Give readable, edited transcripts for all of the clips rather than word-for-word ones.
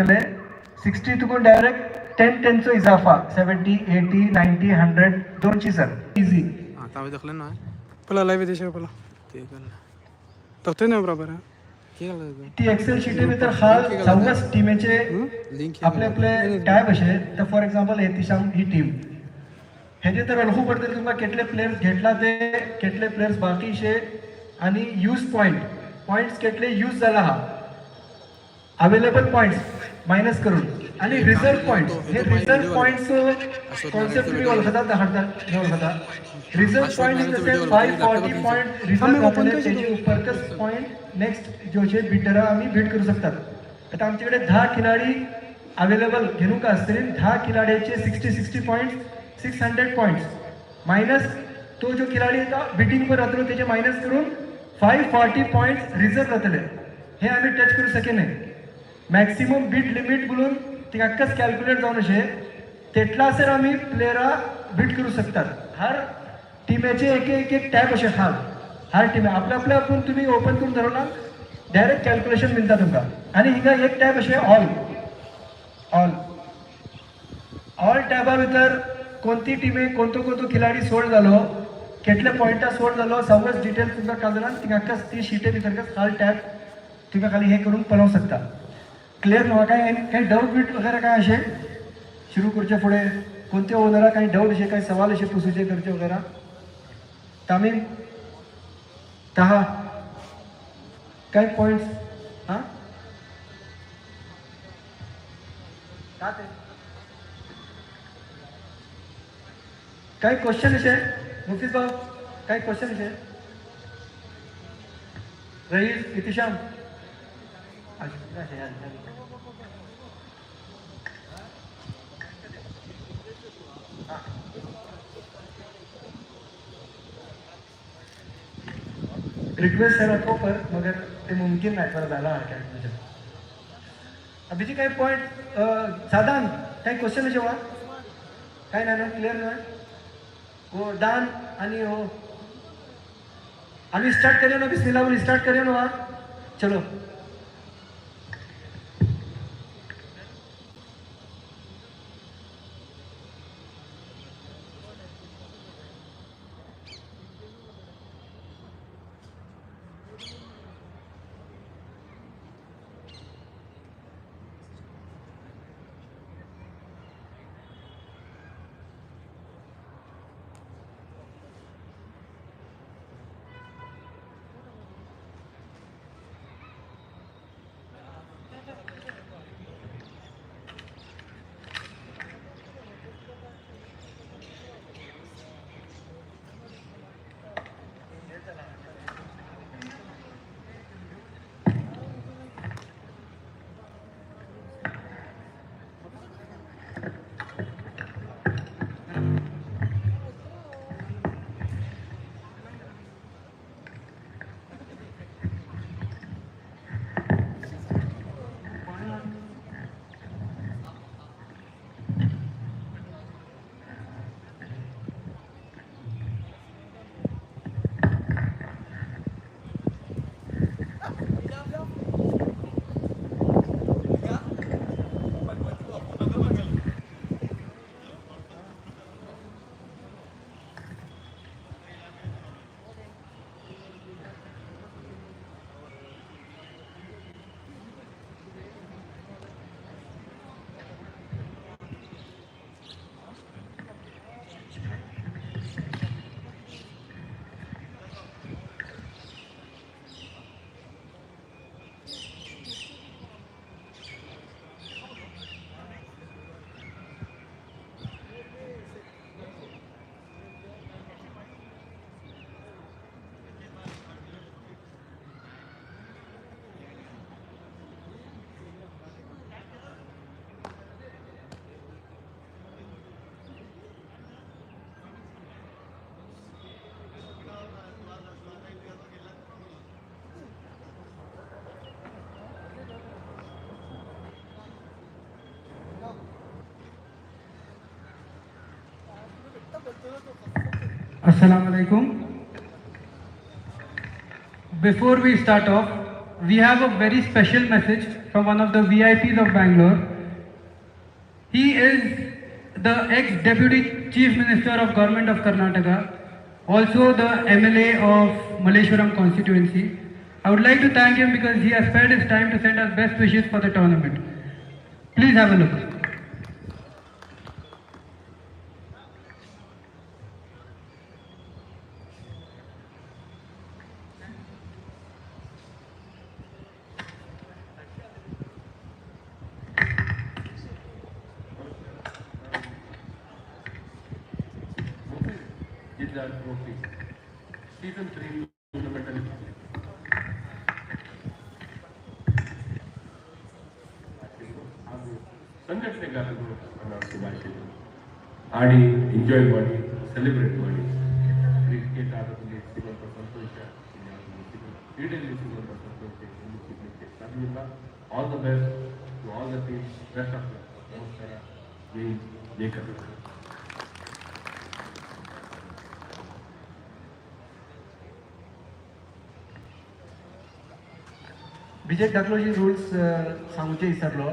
60 तुकून direct 10 चो इजाफा 70 80 90 100 दोनची sir easy आता आम्ही दाखलं ना पला लाईव्ह देश पला ते तखते ना बरोबर ती एक्सेल शीट भितर हाल चौगस टीमेचे आपले आपले टॅब असे तर फॉर एक्झाम्पल हे तिशाम ही टीम हेजे तर अळखू पडटले तुमकां केटले प्लेयर्स घेतला ते केटले प्लेयर्स बाकीचे आणि यूज पॉइंट्स केटले यूज जाला हा अवेलेबल पॉइंट्स मायनस करून आणि रिझल्ट पॉइंट्स हे रिझल्ट पॉइंट्स कॉन्सेप्ट तुम्ही ओळखता ओळखता result point in the sense 540 point result जातले त्याचे उपरकस पॉइंट नेक्स्ट जोचे बिटरा आम्ही बीट करू शकतात. आता आमच्याकडे 10 खिलाडी अवेलेबल घेऊन का असतील 10 खिलाड्याचे 60 पॉइंट्स 600 पॉइंट्स मायनस तो जो खिलाडी का बिटिंग पर राहतो त्याचे मायनस करून 540 पॉइंट्स रिझल्ट जातले हे आम्ही टच करू शके नाही. मॅक्सिमम बीट लिमिट बोलून ती अक्काच कॅल्क्युलेट जाऊन असे तेटला सर आम्ही प्लेयरा बीट करू शकतात. हर टीमेचे एक टॅब असे हर टीम आपल्या आपण तुम्ही ओपन करून धरवला डायरेक्ट कॅल्क्युलेशन मिळतात तुमका आणि हिंगा एक टॅब असे ऑल टॅबा भितर कोणती टीमे कोणतो खिलाडी सोड झालो केटले पॉइंटा सोड झालो सगळंच डिटेल्स तुमका काढला ती अक्काच ती शीटे भितर हर टॅब तुम्ही खाली हे करून बनवू शकता. क्लिअर नव्हा काही डाऊट बीट वगैरे काय असे सुरू करचे पुढे कोणते ओनरा काही डाऊट असे काही सवाल असे पुसूचे करचे वगैरे तामीम तहा काही पॉइंट्स हां काही क्वेश्चन असे मुफीज भाऊ काही क्वेश्चन असे रईस इतिशाम रिक्वेस्ट है रखो पर मगर ते मुमकिन नाही पर झाला कॅल्क्युलेशन. अभिजी काही पॉईंट साधारण काही क्वेश्चन आहे जेव्हा काय नाही ना क्लिअर नाही हो दान आणि हो आम्ही स्टार्ट करूया ना बिस्मिल्लाह बोल स्टार्ट करूया ना चलो. Assalamu alaikum. Before we start off, we have a very special message from one of the VIPs of Bangalore. He is the ex-Deputy Chief Minister of Government of Karnataka, also the MLA of Malleshwaram constituency. I would like to thank him because he has spared his time to send us best wishes for the tournament. Please have a look. Jidda trophy. Season 3 fundamental. ಸಂಘಟನೆಗಾರರು ನನ್ನ ಶುಭಾಶಯಗಳು. ಆಡಿ enjoy ಮಾಡಿ celebrate ಮಾಡಿ cricket ಆಟದಲ್ಲಿ ಸಿಗುವಂಥ ಸಂತೋಷ ಕ್ರೀಡೆಯಲ್ಲಿ ಸಿಗುವಂಥ ಸಂತೋಷ ಇಲ್ಲಿ ಸಿಗಲಿಕ್ಕೆ ಸಾಧ್ಯವಿಲ್ಲ. All the best to all the teams, best of luck. ನಮಸ್ಕಾರ. ಜೈ ಕರ್ನಾಟಕ. विजय दाखलोची रुल्स सांगूचे विसरलो.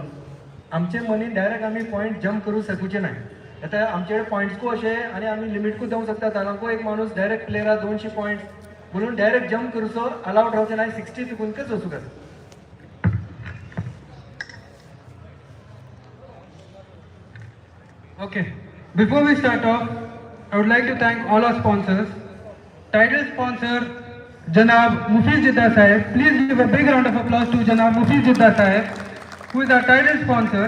आमचे मनी डायरेक्ट आमी पॉयंट जंप करूं शकूचे नाही. आता आमचे कडेन पॉयंट्सकू अशे आनी आमी लिमिटकू जावंक शकता. तालांको एक माणूस डायरेक्ट प्लेयरा 200 पॉयंट म्हणून डायरेक्ट जंप करूचो अलाउड रावचे नाही. 60 चुकूनकच वचूं येता. Okay, before we start off, I would like to thank all our sponsors. Title sponsor, Janab Mufeez Jidda Sahib. Please give a big round of applause to Janab Mufeez Jidda Sahib, who is our title sponsor.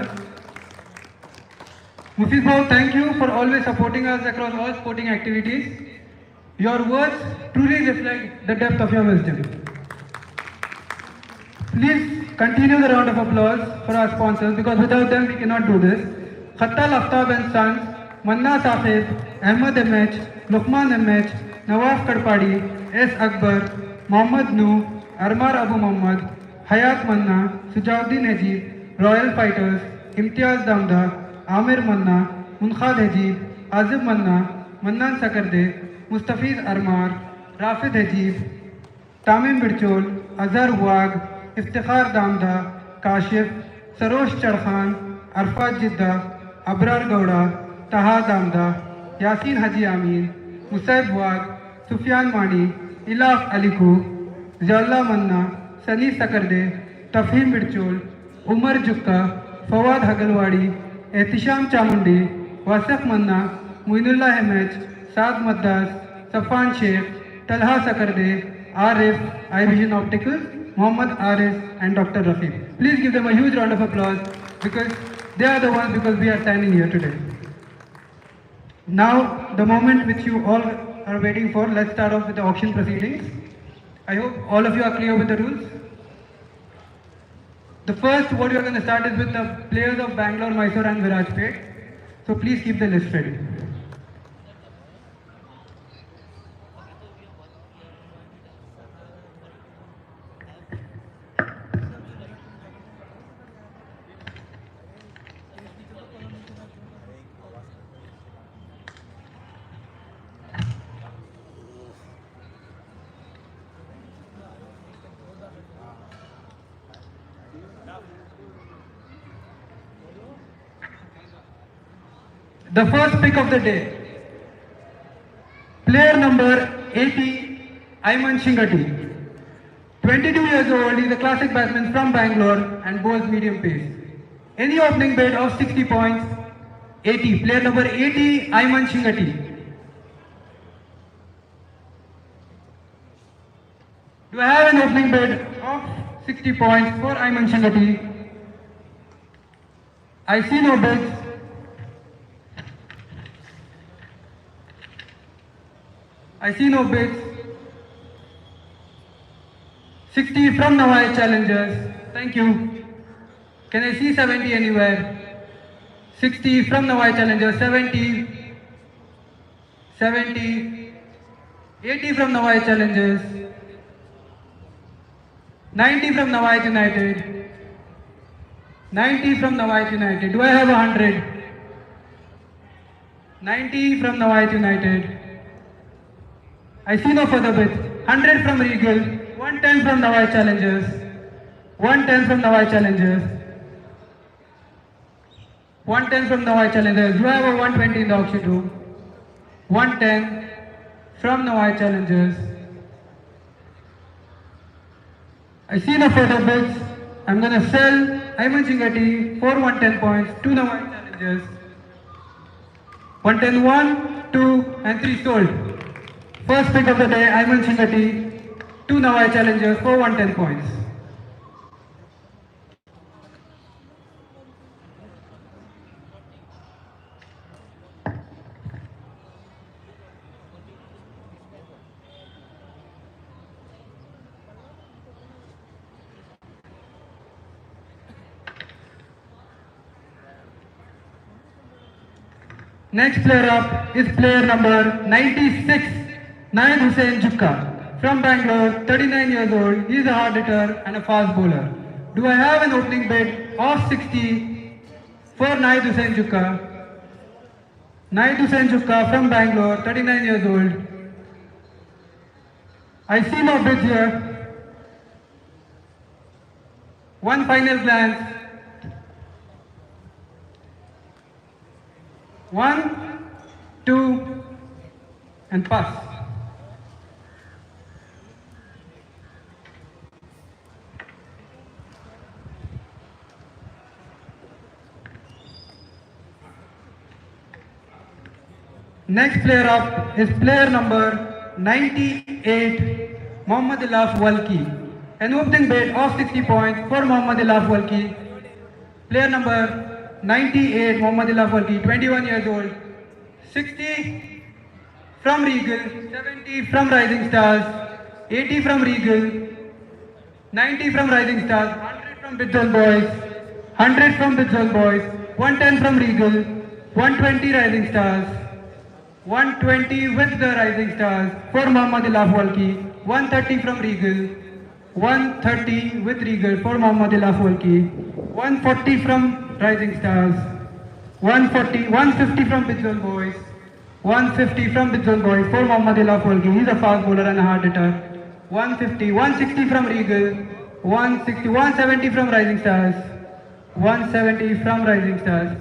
Mufeez Bhai, thank you for always supporting us across all sporting activities. Your words truly reflect the depth of your wisdom. Please continue the round of applause for our sponsors because without them we cannot do this. Khattal Aftab and Sons, Manna Saqib, Ahmad MH, Luqman MH, Nawaf Kadpadi, S. Akbar, Mohammad Noor, Armar Abu Muhammad, Hayat Manna, Sujauddin Hajib, Royal Fighters, Imtiaz Damda, Amir Manna, Munkhad Hajib, Azib Manna, Mannan Sakarde, Mustafiz Armar, Rafid Hajib, Tamim Birchol, Azhar Wag, Iftikhar Damda, Kashif, Sarosh Charkhan, Arfat Jidda, Abrar Gowda, Taha Damda, Yasin Haji Amin, Musaib Wag, Sufyan Mani, Ilaf Aliku, Zalla Manna, Sani Sakarde, Tafhim Birchol, Umar Jukka, Fawad Hagalwadi, Ehtisham Chamundi, Wasif Manna, Muinullah Hemech, Saad Maddas, Safan Sheikh, Talha Sakarde, Arif, iVision Opticals, Muhammad Arif and Dr. Rafiq. Please give them a huge round of applause because they are the ones because we are standing here today. Now, the moment which you all are waiting for, let's start off with the auction proceedings. I hope all of you are clear with the rules. The first what we are going to start is with the players of Bangalore, Mysore and Virajpet. So please keep the list ready. The first pick of the day, player number 80, Ayman Shingati. 22 years old, he is a classic batsman from Bangalore and bowls medium pace. Any opening bid of 60 points, 80. Player number 80, Ayman Shingati. Do I have an opening bid of 60 points for Ayman Shingati? I see no bids. I see no bids. 60 from Nawai Challengers. Thank you. Can I see 70 anywhere? 60 from Nawai Challengers. 70. 70. 80 from Nawai Challengers. 90 from Nawai United. 90 from Nawai United. Do I have 100? 90 from Nawai United. I see no further bids. 100 from Regal, 110 from Nawai Challengers, 110 from Nawai Challengers. 110 from Nawai Challengers. Do I have a 120 in the auction room? 110 from Nawai Challengers. I see no further bids. I'm going to sell Ayman Chingati for 110 points to Nawai Challengers. 110, 1, 2 and 3 sold. First pick of the day, Ayman Chingati to Nawai Challengers for 110 points. Next player up is player number 96, Naid Hussain Jukka from Bangalore, 39 years old. He is a hard hitter and a fast bowler. Do I have an opening bid of 60 for Naid Hussain Jukka? Naid Hussain Jukka from Bangalore, 39 years old. I see no bids here. One final glance. 1, 2 and pass. Next player up is player number 98, Mohammad Ilaf Walki. An opening bid of 60 points for Mohammad Ilaf Walki. Player number 98, Mohammad Ilaf Walki, 21 years old. 60 from Regal, 70 from Rising Stars, 80 from Regal, 90 from Rising Stars, 100 from Bidzone Boys, 100 from Bidzone Boys, 110 from Regal, 120 Rising Stars, 120 with the Rising Stars for Mohammad Ilaf Walki, 130 from Regal, 130 with Regal for Mohammad Ilaf Walki, 140 from Rising Stars, 140, 150 from Bidzone Boys, 150 from Bidzone Boys for Mohammad Ilaf Walki. He's a fast bowler and a hard hitter. 150, 160 from Regal, 160, 170 from Rising Stars, 170 from Rising Stars,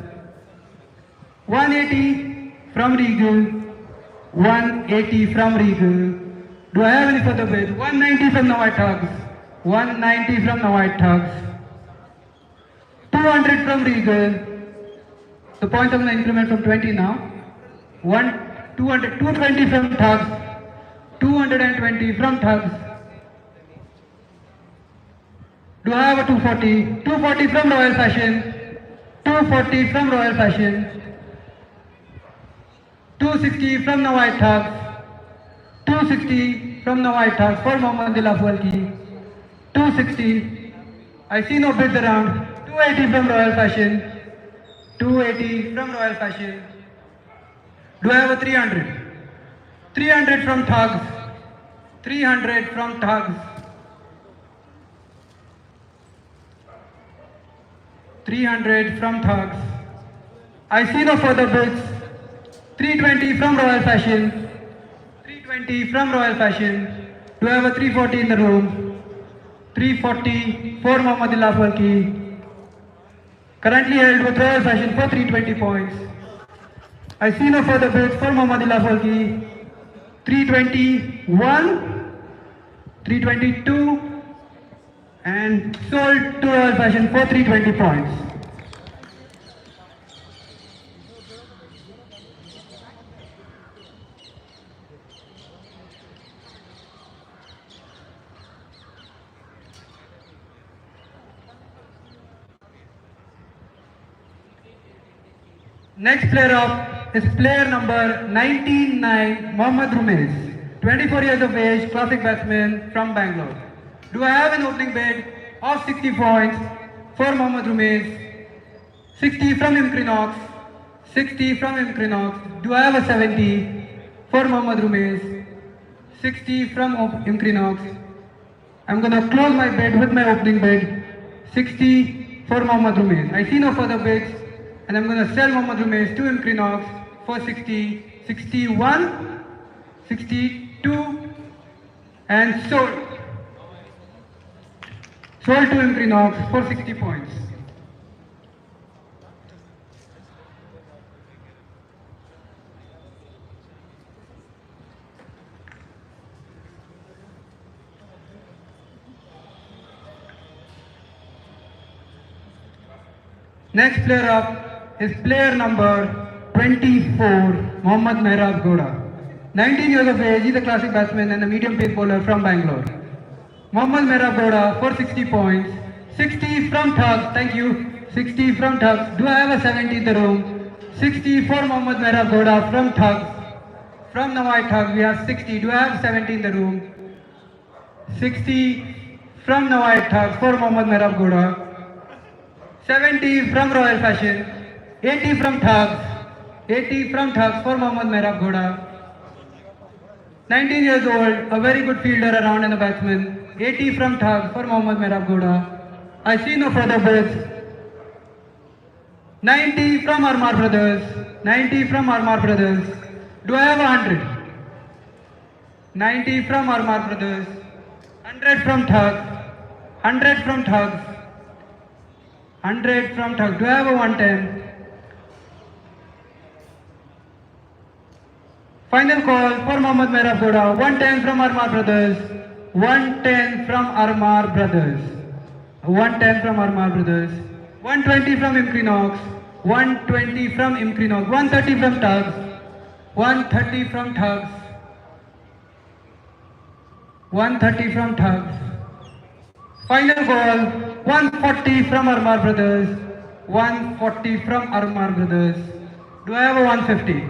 180 from Regal, 180 from Regal. Do I have any further bid? 190 from Nawai Thugs, 190 from Nawai Thugs. 200 from Regal. The points I'm going to increment from 20 now. 220 from Thugs. 220 from Thugs. Do I have a 240? 240 from Royal Fashion. 240 from Royal Fashion. 260 from Nawai Thugs. 260 from Nawai Thugs for Mohammad Ilaf Walki. 260. I see no bids around. 280 from Royal Fashion. 280 from Royal Fashion. Do I have a 300? 300 from Thugs. 300 from Thugs. 300 from Thugs. I see no further bids. 320 from Royal Fashion. 320 from Royal Fashion. Do I have a 340 in the room? 340 for Mohammad Ilaf Walki. Currently held with Royal Fashion for 320 points. I see no further bids for Mohammad Ilaf Walki. 321, 322 and sold to Royal Fashion for 320 points. Next player up is player number 99, Mohammad Rumeez, 24 years of age, classic batsman from Bangalore. Do I have an opening bid of 60 points for Mohammad Rumeez? 60 from Imcrinox, 60 from Imcrinox. Do I have a 70 for Mohammad Rumeez? 60 from Imcrinox. I'm going to close my bid with my opening bid, 60 for Mohammad Rumeez. I see no further bids. And I'm going to sell Mohammad Rumeez to Imcrinox for 60, 61, 62 and sold. sold to Imkrinox for 60 points. Next player up is player number 24, Mohammad Mehrab Goda. 19 years of age, he's a classic batsman and a medium pace bowler from Bangalore. Mohammad Mehrab Goda for 60 points. 60 from Thugs, thank you. 60 from Thugs. Do I have a 70 in the room? 60 for Mohammad Mehrab Goda from Thugs. From Nawai Thugs, we have 60. Do I have 70 in the room? 60 from Nawai Thugs for Mohammad Mehrab Goda. 70 from Royal Fashion, 80 from Thugs, 80 from Thugs for Mohammad Mehrab Goda. 19 years old, a very good fielder around and a batsman, 80 from Thugs for Mohammad Mehrab Goda. I see no further bids. 90 from Armar Brothers, 90 from Armar Brothers. Do I have 100? 90 from Armar Brothers, 100 from Thugs, 100 from Thugs. 100 from Thugs. Do I have a 110? Final call for Mohammad Mehrab Goda. 110 from Armar Brothers. 110 from Armar Brothers. 110 from Armar Brothers. 120 from Imkrinox. 120 from Imkrinox. 130 from Thugs. 130 from Thugs. 130 from Thugs. Final call, 140 from Armar Brothers, 140 from Armar Brothers. Do I have a 150?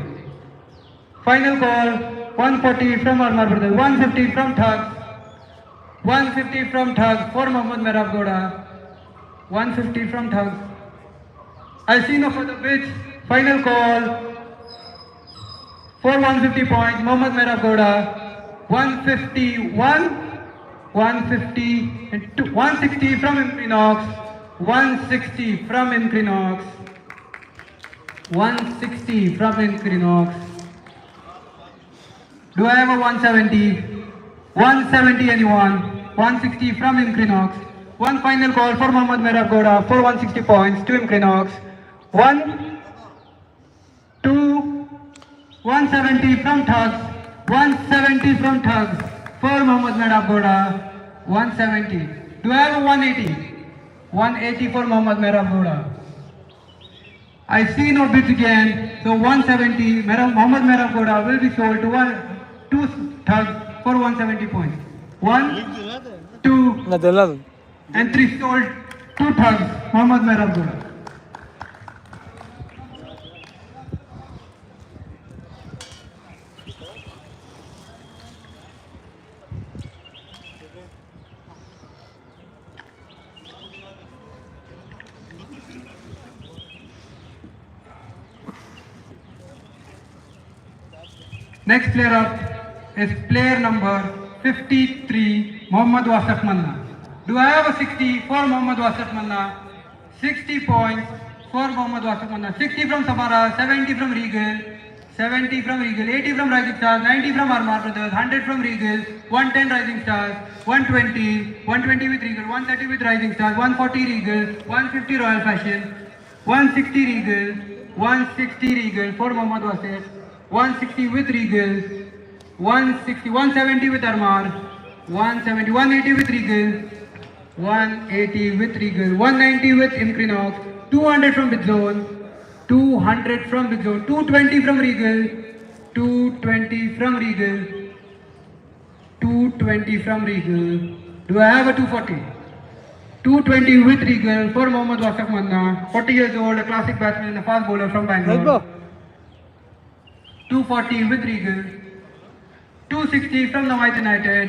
Final call, 140 from Armar Brothers, 150 from Thugs, 150 from Thugs for Mohammad Mehrab Goda, 150 from Thugs. I see no further bids. Final call for 150 points, Mohammad Mehrab Goda, 151. 150 and 160 from Imkrinox, 160 from Imkrinox, 160 from Imkrinox. Do I have a 170? 170 anyone? 160 from Imkrinox. One final call for Mohammad Mehrab Goda for 160 points to Imkrinox. 1, 2, 170 from Thugs, 170 from Thugs. For Mohammad Mehrab Goda, 170. Do I have a 180? 180 for Mohammad Mehrab Goda. I see no bids again, so 170. Mohammad Mehrab Goda will be sold to 2 Thugs for 170 points. 1, 2, నాకు తెలియదు. and 3 sold 2 Thugs, Mohammad Mehrab Goda. Next player up is player number 53, Mohammad Wasif Manna. Do I have a 60 for Mohammad Wasif Manna? 60 points for Mohammad Wasif Manna. 60 from Samara, 70 from Regal, 70 from Regal, 80 from Rising Stars, 90 from Armar Brothers, 100 from Regal, 110 Rising Stars, 120, 120 with Regal, 130 with Rising Stars, 140 Regal, 150 Royal Fashion, 160 Regal, 160 Regal for Mohammad Wasif. 160 with Regal, 160, 170 with Armar, 170, 180 with Regal, 180 with Regal, 190 with Imkrinox, 200 from Big Zone, 200 from Big Zone, 220 from Regal, 220 from Regal, 220 from Regal. Do I have a 240? 220 with Regal for Mohammad Wasif Manna, 40 years old, a classic batsman and a fast bowler from Bangalore. 240 with Regal, 260 from Nawai United,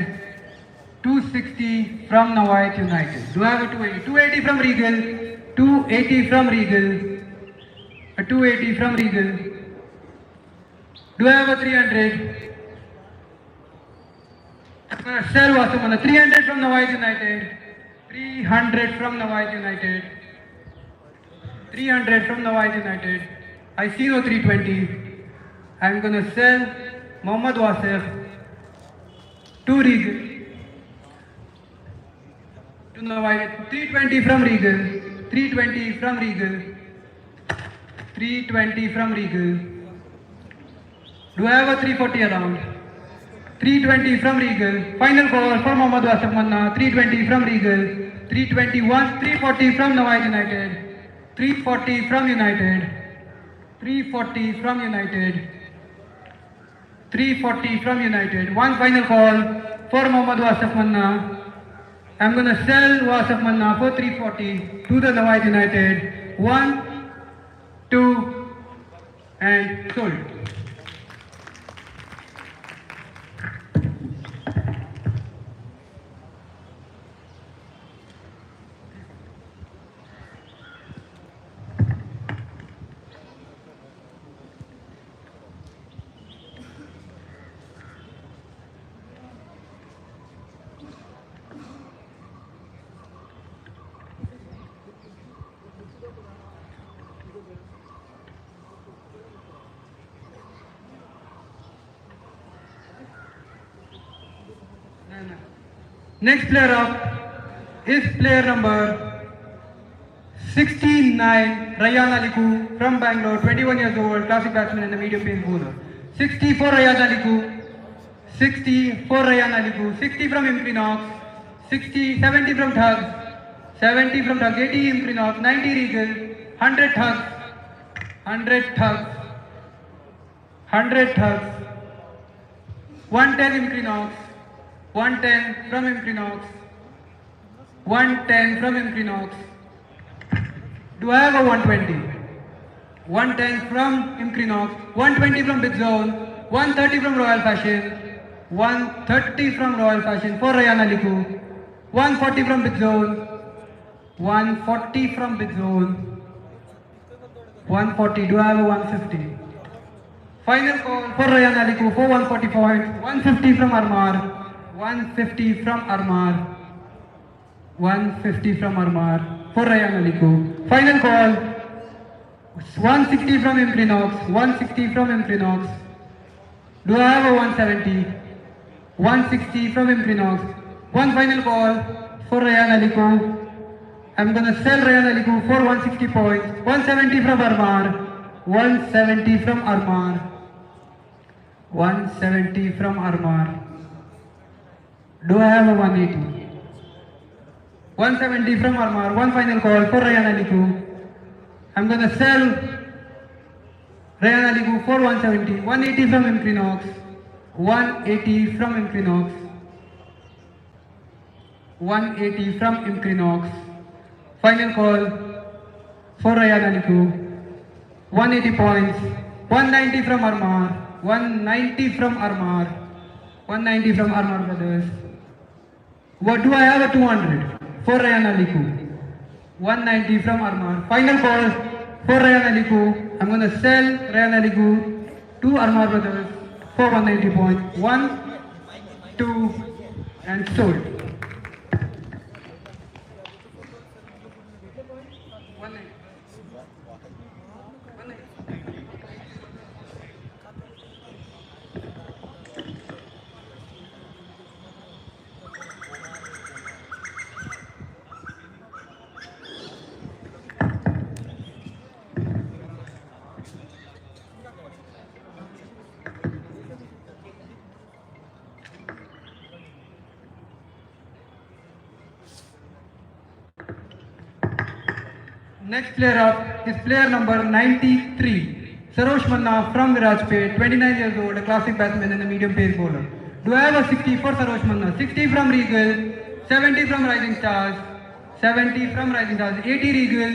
260 from Nawai United. Do I have a 280? 280 from Regal, 280 from Regal, a 280 from Regal. Do I have a 300? Sell Wasif Manna, 300 from Nawai United, 300 from Nawai United, 300 from Nawai United. I see no 320. I'm going to sell Mohammad Wasif to Regal. to Novaid. 320 from Regal. 320 from Regal. 320 from Regal. Do I have a 340 around? 320 from Regal. Final call for Mohammad Wasif Manna. 320 from Regal. 321. 340 from Novaid United. 340 from United. 340 from United. 340 from United. One final call for Mohammad Wasif Manna. I'm going to sell Wasif Manna for 340 to the Novaid United. 1, 2, and sold. Next player up is player number 69, Rayyan Aliku from Bangalore, 21 years old, classic batsman and a medium pace bowler. 60 for Rayyan Aliku, 60 for Rayyan Aliku, 60 from Imprinox, 60, 70 from Thugs, 70 from Thugs, 80 Imprinox, 90 Regal, 100 Thugs, 100 Thugs, 100 Thugs, 110 Imprinox, 110 from Imprinox, 110 from Imprinox. Do I have a 120? 110 from Imprinox, 120 from Big Zone, 130 from Royal Fashion, 130 from Royal Fashion for Rayyan Aliku, 140 from Big Zone, 140 from Big Zone, 140. Do I have a 150? Final call for Rayyan Aliku for 140 points, 150 from Armar. 150 from Armar. 150 from Armar for Rayyan Aliku. Final call 160 from Imprinox. 160 from Imprinox. Do I have a 170? 160 from Imprinox. One final call for Rayyan Aliku. I'm gonna sell Rayyan Aliku for 160 points. 170 from Armar. 170 from Armar. 170 from Armar. Do I have a 180? 170 from Armar. One final call for Rayyan Aliku. I'm gonna sell Rayyan Aliku for 170. 180 from Imprinox. 180 from Imprinox. 180 from Imprinox. Final call for Rayyan Aliku. 180 points. 190 from Armar. 190 from Armar. 190 from Armar Brothers. What do I have a 200 for Rayyan Aliku? 190 from Armar. Final call for Rayyan Aliku. I'm going to sell Rayyan Aliku to Armar Brothers for 190 points. 1, 2, and sold. 190. Next player up is player number 93, Sarosh Manna from Virajpet, 29 years old, a classic batsman and a medium pace bowler. Do I have a 60 for Sarosh Manna? 60 from Regal, 70 from Rising Stars, 70 from Rising Stars, 80 Regal,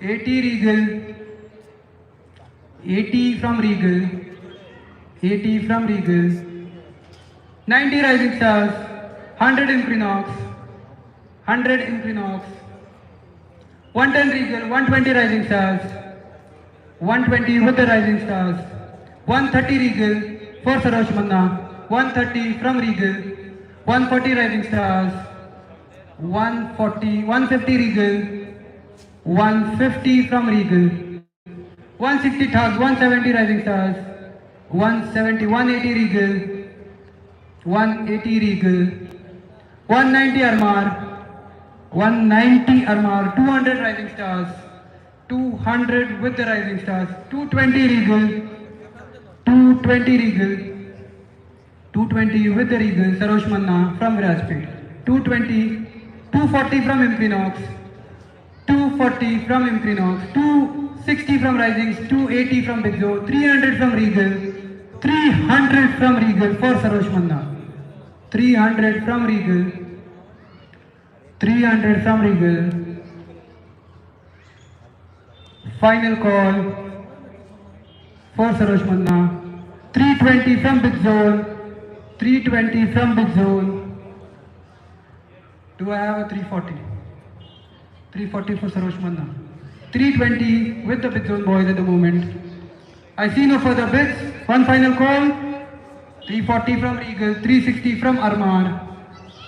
80 Regal, 80 from Regal, 80 from Regal, 90 Rising Stars, 100 Imprinox, 100 Imprinox, 110 Regal, 120 Rising Stars, 120 with the Rising Stars, 130 Regal for Sarosh Manna, 130 from Regal, 140 Rising Stars, 140, 150 Regal, 150 from Regal, 160 Thugs, 170 Rising Stars, 170, 180 Regal, 180 Regal, 190 Armar, 190 Armar, 200 Rising Stars, 200 with the Rising Stars, 220 Regal, 220 Regal, 220 with the Regal, Sarosh Manna from Virajpet, 220, 240 from Imprinox, 240 from Imprinox, 260 from Risings, 280 from Big Joe, 300 from Regal, 300 from Regal for Sarosh Manna, 300 from Regal, 300 from Regal. Final call for Sarosh Manna, 320 from Big Zone, 320 from Big Zone. Do I have a 340? 340 for Sarosh Manna. 320 with the Big Zone boys at the moment. I see no further bids. One final call. 340 from Regal, 360 from Armar,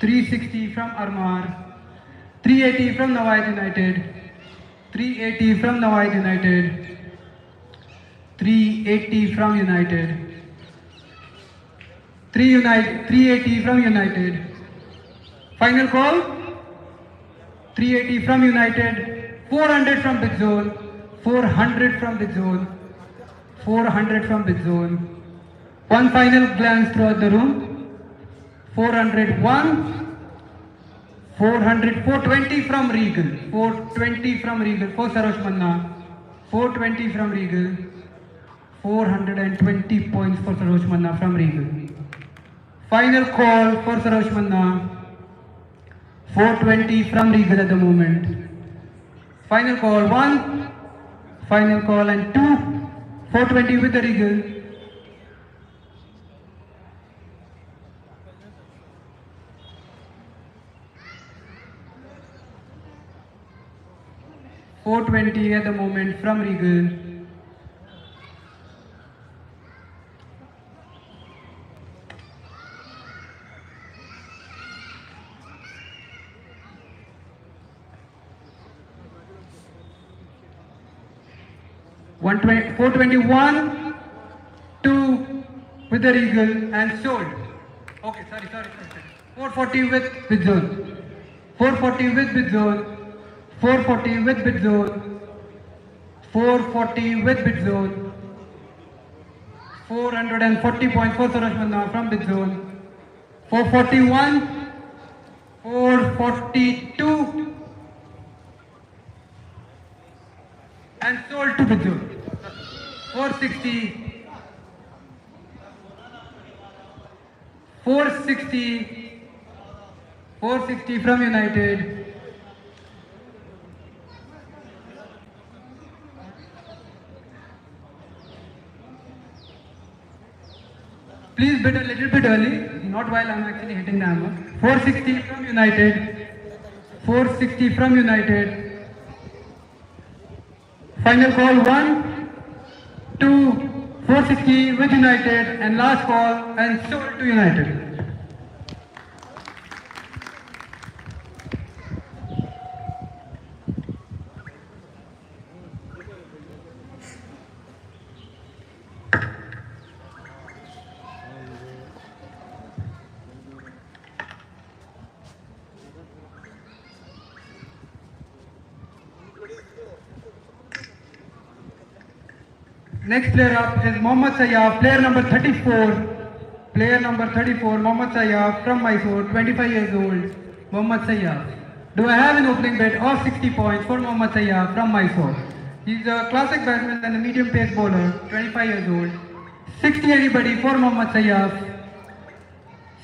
360 from Armar, 380 from Nawai United, 380 from Nawai United, 380 from United, 380 from United. Final call. 380 from United, 400 from Big Zone, 400 from Big Zone, 400 from Big Zone. One final glance throughout the room. 401, 400, 420 from Regal, 420 from Regal for Sarosh Manna, 420 from Regal, 420 points for Sarosh Manna from Regal. Final call for Sarosh Manna, 420 from Regal at the moment. Final call 1, final call and 2, 420 with the Regal. $420 at the moment from Regal. $421, 2 with the Regal and sold. Okay, sorry. 440 with Big Zone. 440 with Big Zone. 440 with Big Zone. 440 with Big Zone. 440 points for Sarosh Manna from Big Zone. 441, 442 and sold to Big Zone. 460, 460, 460 from United. Please bid a little bit early, not while I'm actually hitting the hammer. 460 from United. 460 from United. Final call 1, 2, 460 with United and last call and sold to United. Next player up is Mohammad Sayyaf, player number 34. Player number 34, Mohammad Sayyaf from Mysore, 25 years old. Mohammad Sayyaf. Do I have an opening bet of 60 points for Mohammad Sayyaf from Mysore? He's a classic batsman and a medium pace bowler, 25 years old. 60 anybody for Mohammad Sayyaf.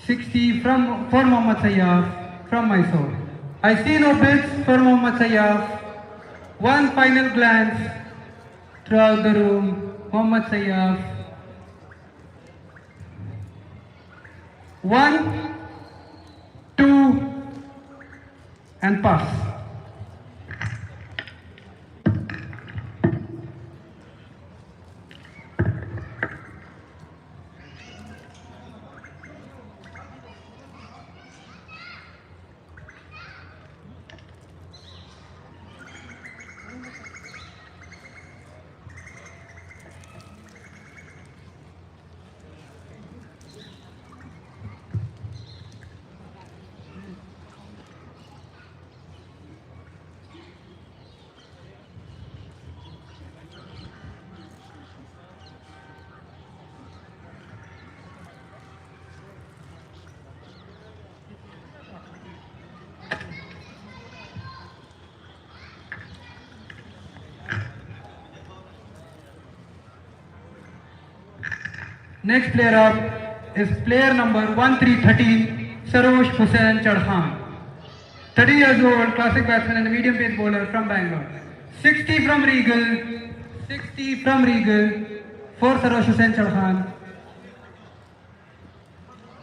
60 for Mohammad Sayyaf from Mysore. I see no bids for Mohammad Sayyaf. One final glance throughout the room. Mohammad Sayyaf. 1, 2 and pass. Next player up is player number 1313, Sarosh Hussain Chadhan. 30 years old, classic batsman and a medium pace bowler from Bangalore. 60 from Regal, 60 from Regal for Sarosh Hussain Chadhan.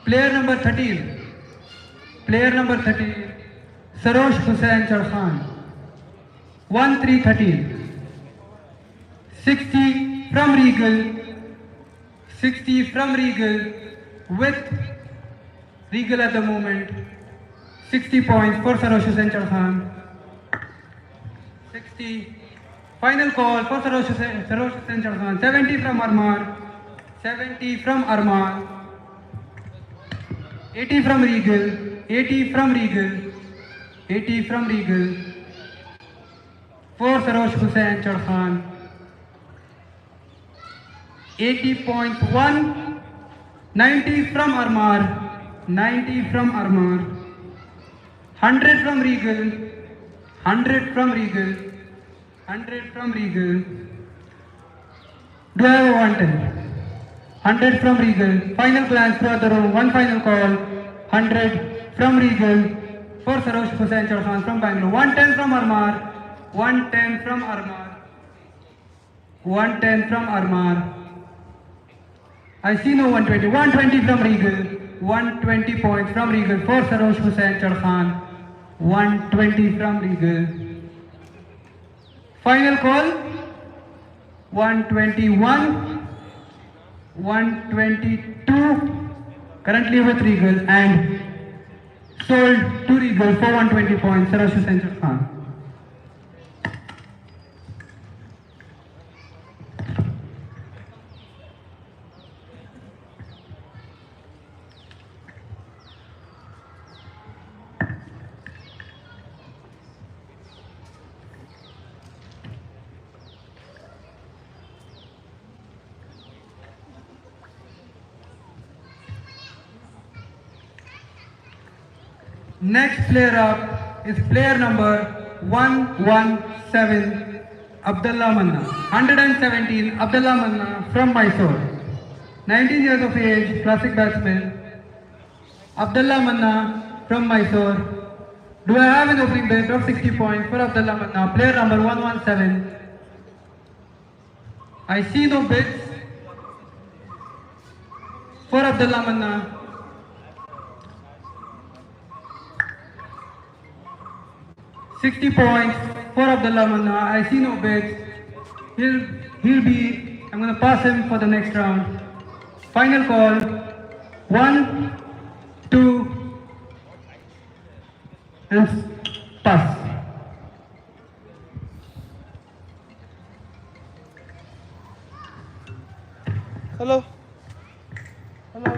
Player number 13, Sarosh Hussain Chadhan. 1313. 60 from Regal, 60 from Regal with Regal at the moment. 60 points for Sarosh Hussain Chadhan. 60. Final call for Sarosh Hussain Chadhan. 70 from Armar. 70 from Armar. 80 from Regal. 80 from Regal. 80 from Regal for Sarosh Hussain Chadhan. 80.1. 90 from Armar. 90 from Armar. 100 from Regal. 100 from Regal. 100 from Regal. Do I have a 110? 100 from Regal. Final glance throughout the room. One final call. 100 from Regal for Sarosh Hussain Chadhan from Bangalore. 110 from Armar. 110 from Armar. 110 from Armar. I see no 120. 120 from Regal. 120 points from Regal for Sarosh Hussain Chadhan. 120 from Regal. Final call. 121. 122. Currently with Regal and sold to Regal for 120 points. Sarosh Hussain Chadhan. Next player up is player number 117, Abdullah Manna. 117, Abdullah Manna from Mysore. 19 years of age, classic batsman. Abdullah Manna from Mysore. Do I have an opening bid of 60 points for Abdullah Manna? Player number 117. I see no bids for Abdullah Manna. $60 points for Abdullah Manna. I see no bids. I'm going to pass him for the next round. Final call. 1, 2, and pass. Hello. Hello.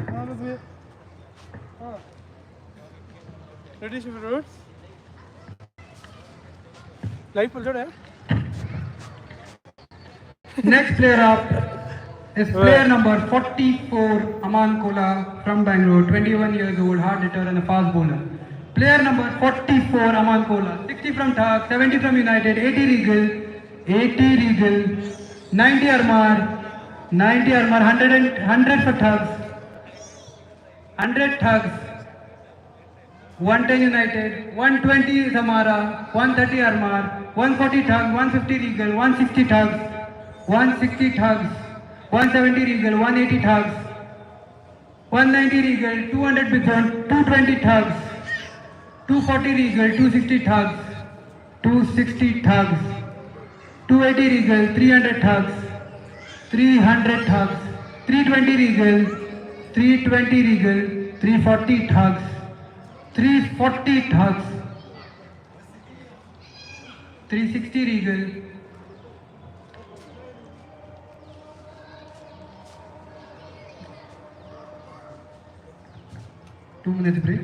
Ready to road? Light pulled out. Next player up is player number 44, Aman Kola from Bangalore, 21 years old, hard hitter and a fast bowler. Player number 44, Aman Kola, 60 from Thak, 70 from United, 80 Regal, 90 Armar, 100 for Thugs, 100 Thugs, 110 United, 120 Zamara, 130 Armar, 140 Thugs, 150 Regal, 160 Thugs, 160 Thugs, 170 Regal, 180 Thugs, 190 Regal, 200 Bithorn, 220 Thugs, 240 Regal, 260 Thugs, 260 Thugs, 280 Regal, 300 Thugs, 300 Thugs, 320 Regal, 320 Regal, 340 Thugs, 340 Thugs, 360 Regal, 2 minutes break.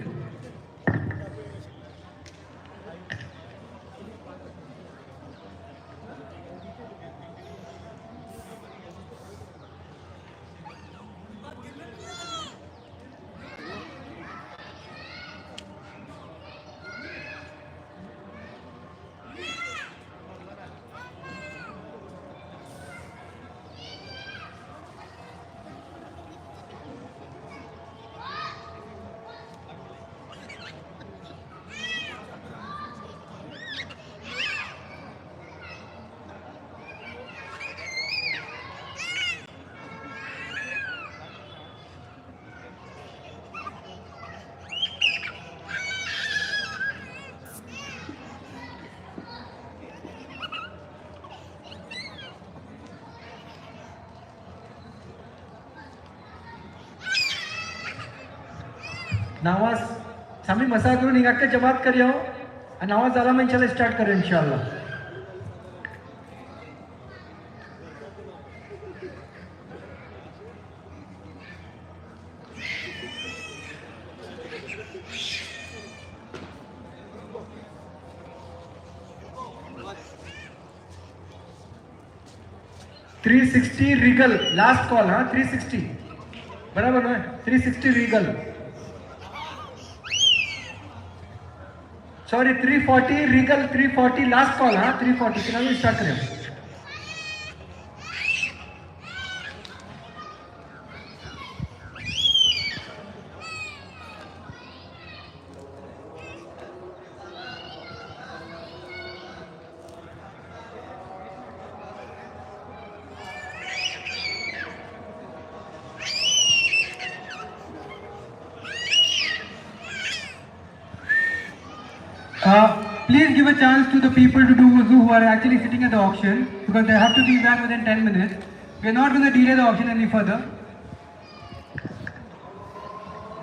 Nawaz सामी मसा करून हिंगा के जमात करियो और नवाज आला में इंशाल्लाह start करें इंशाल्लाह. $360 रीगल लास्ट कॉल. हाँ 360 बराबर ना. 360 Regal sorry 340 Regal 340 last call. हाँ 340 कितना स्टार्ट करें. Please give a chance to the people to do wuzu who are actually sitting at the auction because they have to be back within 10 minutes. We are not going to delay the auction any further.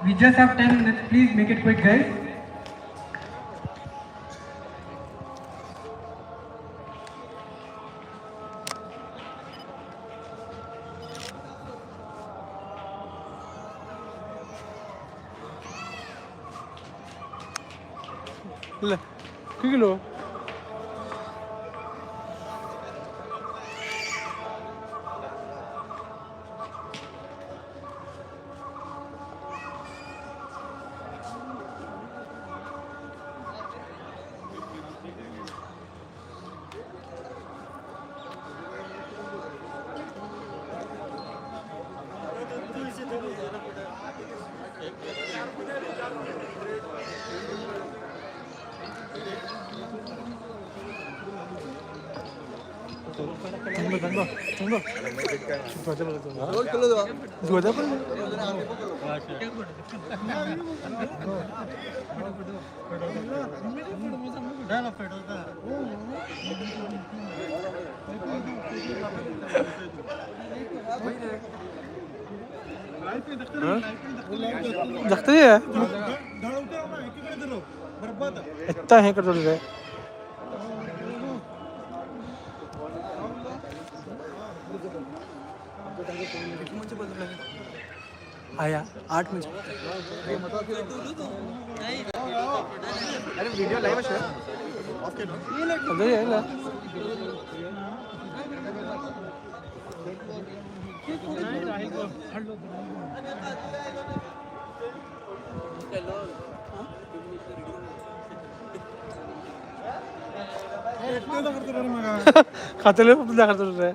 We just have 10 minutes. Please make it quick, guys. ले kilo 정도 좋아져 जगते है इतना है कर रहे आया 8 minute अरे video live है अरे ये ना खाते ले दाखल रहे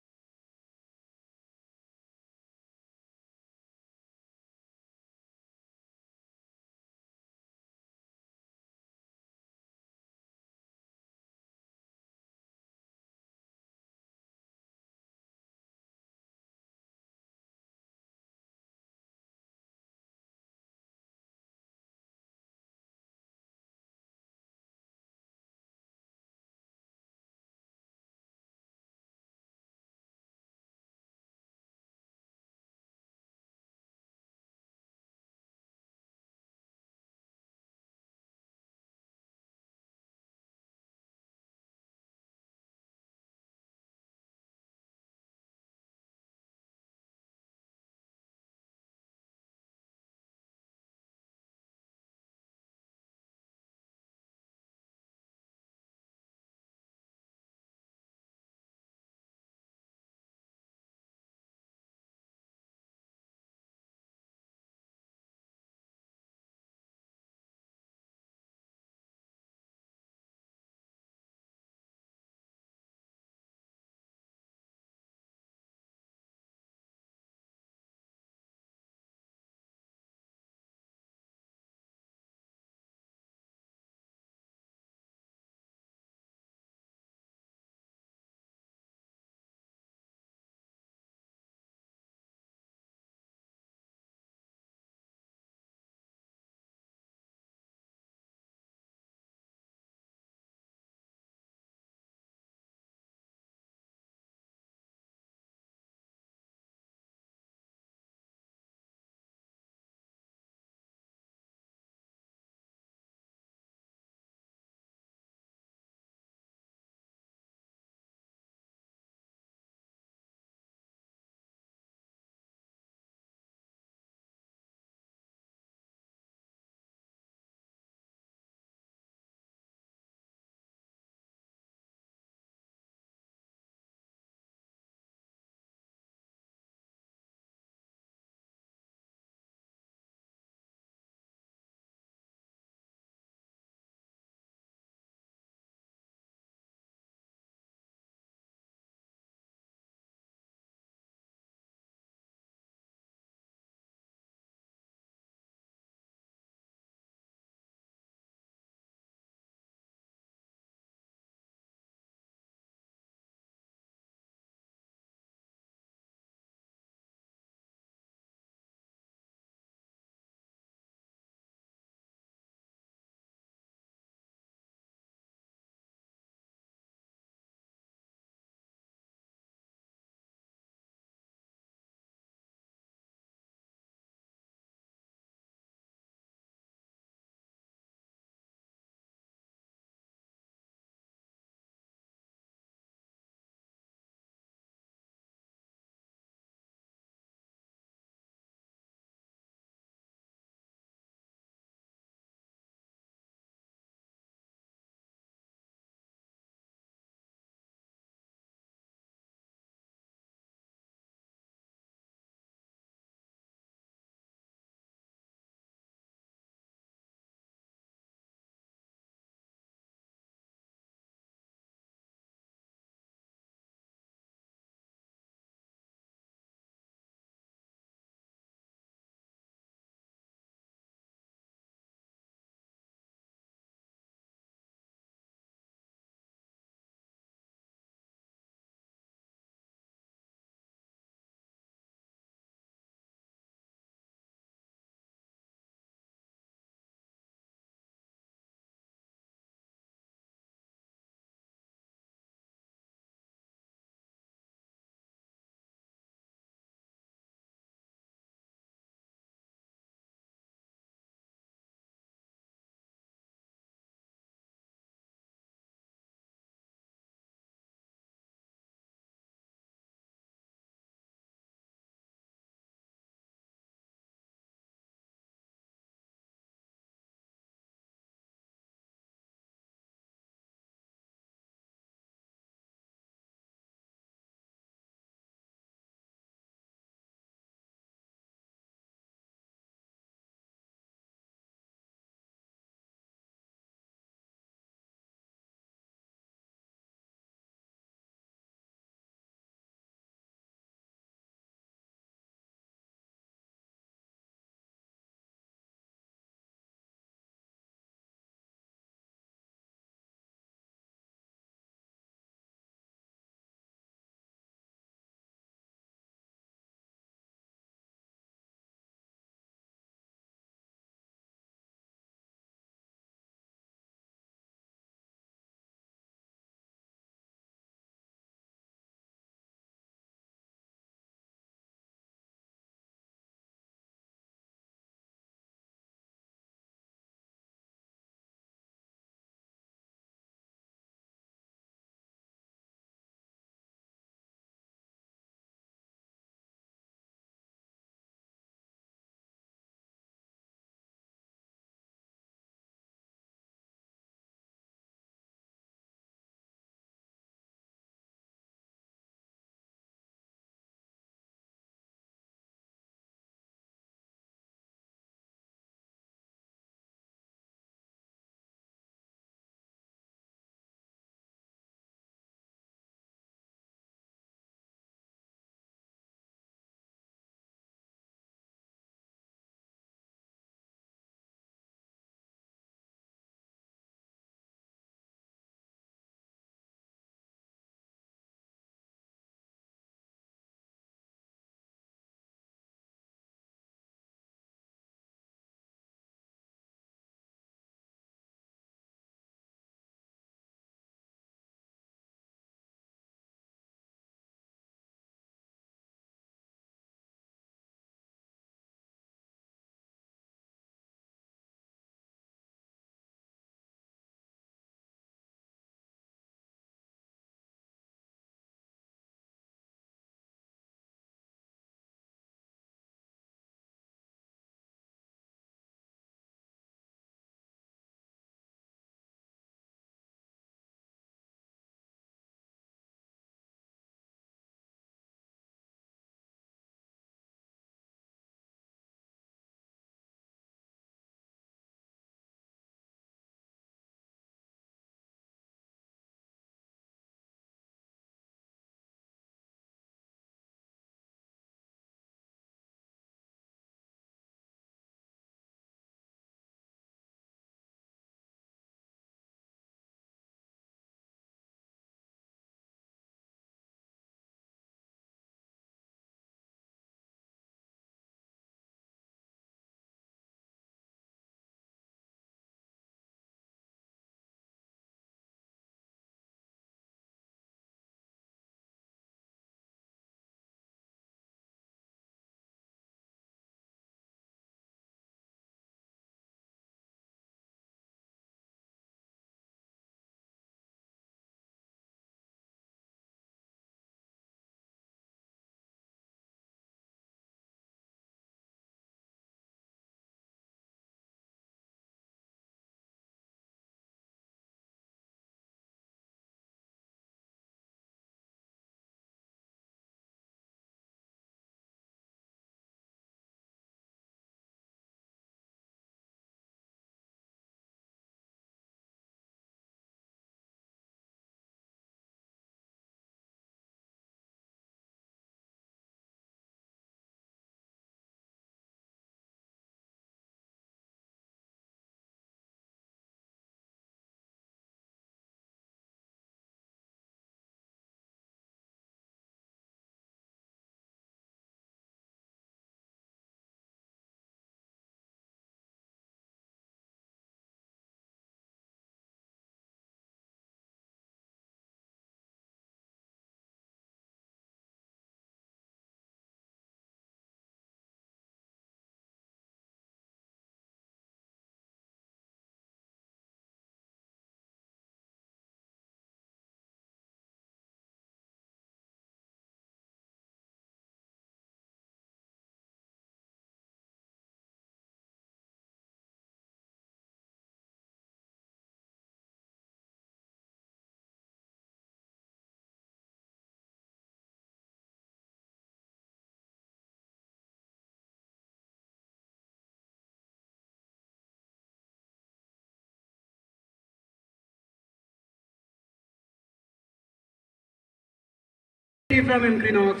from Imkrinox,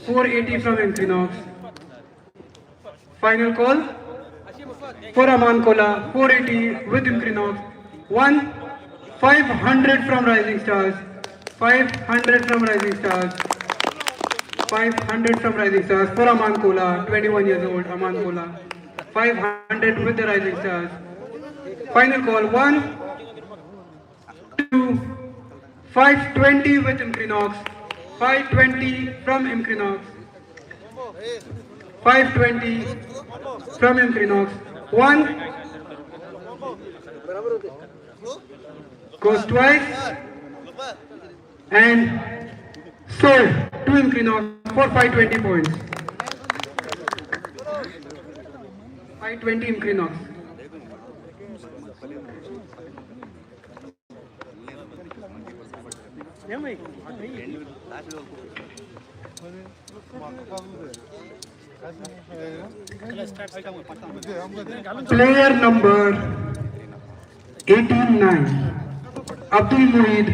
480 from Imkrinox. Final call for Aman Kola, 480 with Imkrinox. 500 from Rising Stars, 500 from Rising Stars, 500 from Rising Stars for Aman Kola, 21 years old, Aman Kola. 500 with the Rising Stars. Final call 520 with Imkrinox, 520 from Imkrinox, 520 from Imkrinox. 1 goes twice and sold to Imkrinox for 520 points. 520 Imkrinox. Player number 18-9, Abdul Mueed,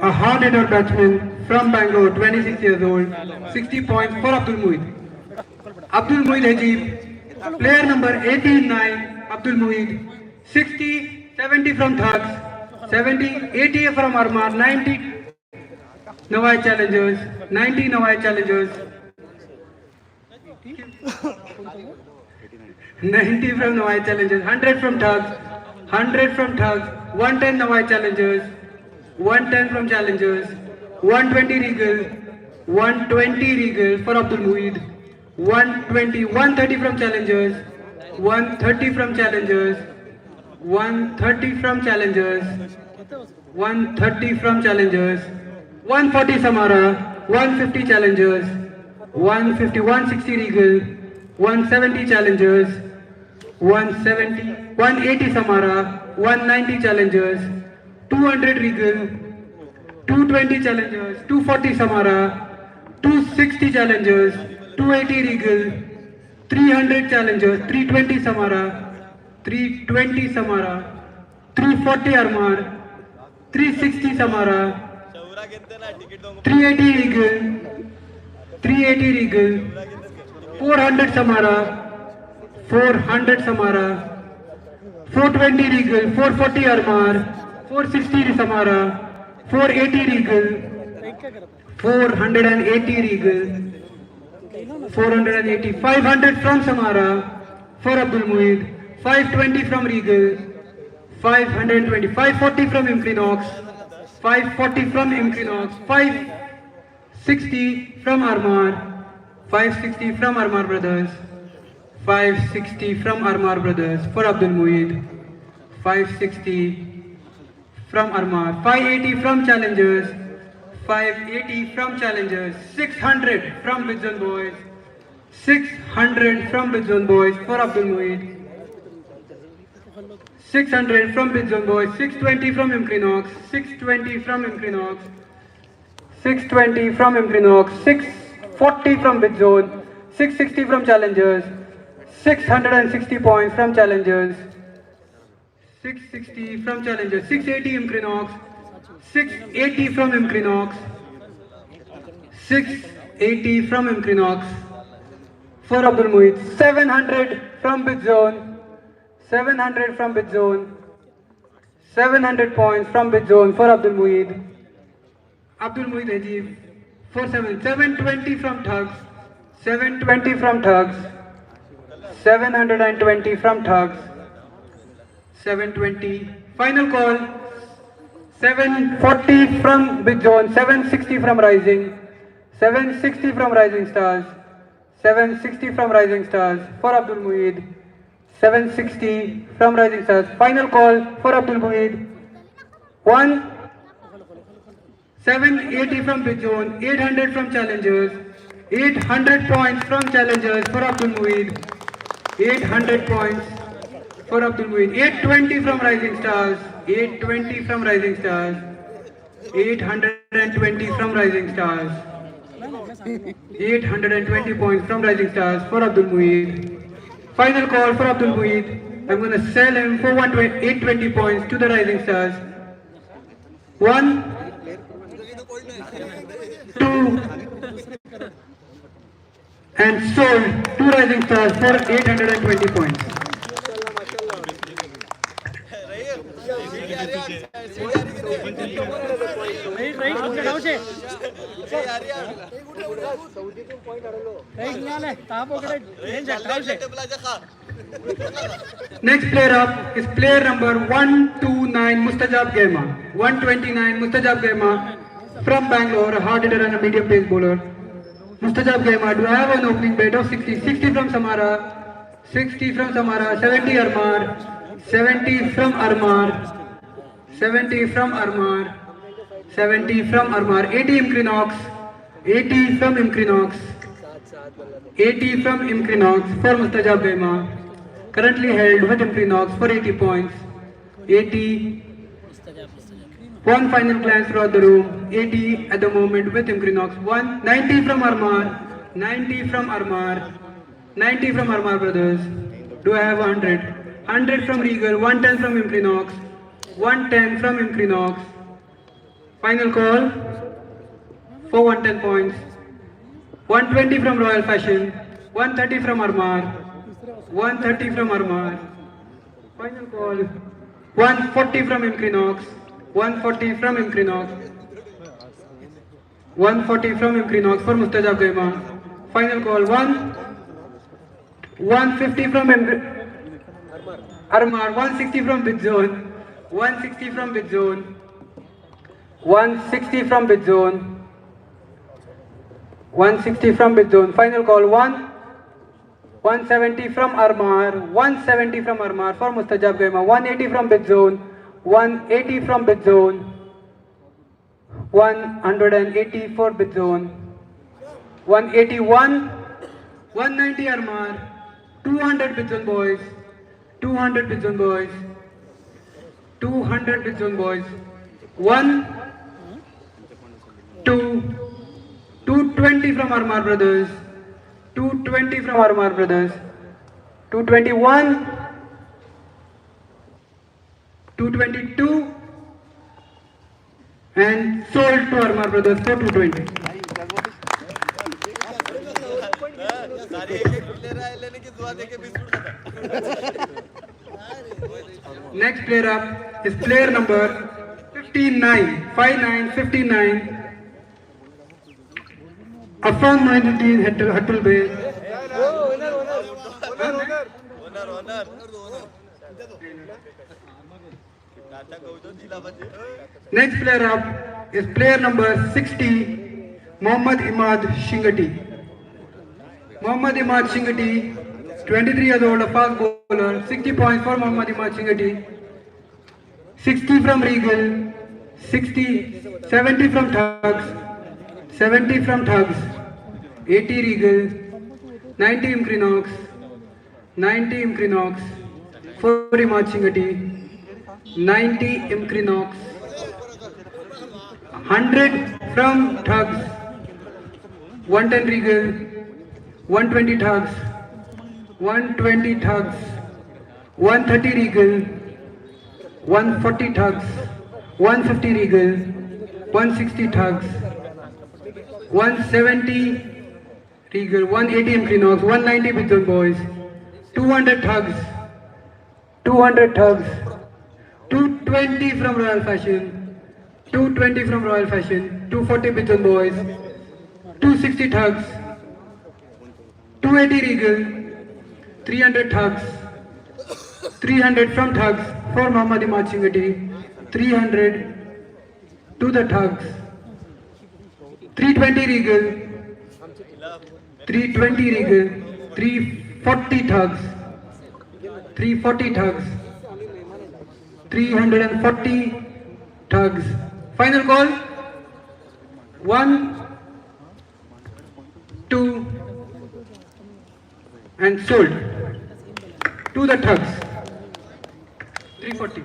a hard-hitter batsman from Bangalore, 26 years old, 60 points for Abdul Mueed. Abdul Mueed Ajib, player number 18-9, Abdul Mueed, 60, 70 from Thugs, 70, 80 from Armar, 90 Nawai Challengers, 90 Nawai Challengers, 90 from Nawai Challengers, 100 from Thugs, 100 from Thugs, 110 Nawai Challengers, 110 from Challengers, 120 Regal, 120 Regal for Abdul Mueed, 120, 130 from Challengers, 130 from Challengers, 130 from Challengers, 130 from Challengers, 140 Samara, 150 Challengers, 150, 160 Regal, 170 Challengers, 170, 180 Samara, 190 Challengers, 200 Regal, 220 Challengers, 240 Samara, 260 Challengers, 280 Regal, 300 Challengers, 320 Samara, 320 Samara, 340 Armar, 360 Samara, 380 Regal, 380 Regal, 400 Samara, 400 Samara, 420 Regal, 440 Armar, 460 Samara, 480 Regal, 480 Regal, 480, 500 from Samara for Abdul Mueed, 520 from Regal, 520, 540 from Imkrinox, 540 from Imkrinox, 560 from Armar, 560 from Armar Brothers, 560 from Armar Brothers for Abdul Mueed, 560 from Armar, 580 from Challengers, 580 from Challengers, 600 from Bidzon Boys, 600 from Bidzon Boys for Abdul Mueed, 600 from Bidzon Boys, 620 from Imkrinox, 620 from Imkrinox, 620 from Imkrinox, 640 from Bidzon, 660 from Challengers, 660 points from Challengers, 660 from Challengers, 680 Imkrinox, 680 from Imkrinox, 680 from Imkrinox for Abdul Mueed, 700 from Bidzon, 700 from Bidzon, 700 points from Bidzon for Abdul Mueed. Abdul Mueed Ajib, 720 from Thugs, 720 from Thugs, 720 from Thugs, 720. Final call, 740 from Bidzon, 760 from Rising, 760 from Rising Stars, 760 from Rising Stars for Abdul Mueed, 760 from Rising Stars. Final call for Abdul Mueed. 780 from Bidzon, 800 from Challengers, 800 points from Challengers for Abdul Mueed, 800 points for Abdul Mueed. 820 from Rising Stars, 820 from Rising Stars, 820 from Rising Stars, 820 points from Rising Stars for Abdul Mueed. Final call for Abdul Mueed. I'm going to sell him for 820 points to the Rising Stars. 1, 2, 2 and sold 2 rising stars for 820 points. Next player up is player number 129 Mustajab Gema. 129 Mustajab Gema from Bangalore, a hard hitter and a medium pace bowler. Mustajab Gema, do I have an opening bet of 60? 60 from Samara, 60 from Samara, 70 Armar, 70 from Armar, 70 from Armar, 70 from Armar, 80 Imcrinox, 80 from Imcrinox, 80 from Imcrinox for Mustajab Gema. Currently held with Imcrinox for 80 points. 80. One final glance throughout the room. 80 at the moment with Imcrinox. 90 from Armar. 90 from Armar. 90 from Armar brothers. Do I have 100? 100 from Regal. 110 from Imcrinox. 110 from Imcrinox. Final call for 110 points. 120 from Royal Fashion. 130 from Armar. 130 from Armar. Final call. 140 from Imcrinox. 140 from Imcrinox. 140 from Imcrinox for Mustajab Gema. Final call. 150 from Armar. 160 from Bid Zone. 160 from Bid Zone. 160 from Bid Zone. 160 from Bid Zone. Final call. 170 from Armar, 170 from Armar for Mustajab Gema, 180 from Bid Zone, 180 from Bid Zone, 180 for Bid Zone, 181, 190 Armar, 200 Bid Zone boys, 200 Bid Zone boys, 200 Bid Zone boys, 220 from Armar brothers, 220 from Armar brothers, 221, 222 and sold to Armar brothers for 220. Next player up is player number 59. Afan Moinuddin Hattul Bay. Next player up is player number 60, Mohammad Imad Shingati. Mohammad Imad Shingati, 23 years old, a fast bowler, 60 points for Mohammad Imad Shingati. 60 from Regal, 70 from Thugs, 70 from Thugs, 80 Regal, 90 Imcrinox, 90 Imcrinox, 4 Imad Shingati, 90 Imcrinox, 100 from Thugs, 110 Regal, 120 Thugs, 120 Thugs, 130 Regal, 140 Thugs, 150 Regal, 160 Thugs, 170 Regal, 180 Imcrinox, 190 Bid Zone boys, 200 Thugs, 200 Thugs, 220 from Royal Fashion, 220 from Royal Fashion, 240 Bid Zone boys, 260 Thugs, 280 Regal, 300 Thugs, 300 from Thugs for Mohammad Imad Shingati, 300 to the Thugs, 320 Regal, 320 Regal, 340 Thugs, 340 Thugs, 340 Thugs. Final call, 1, 2 and sold to the Thugs, 340.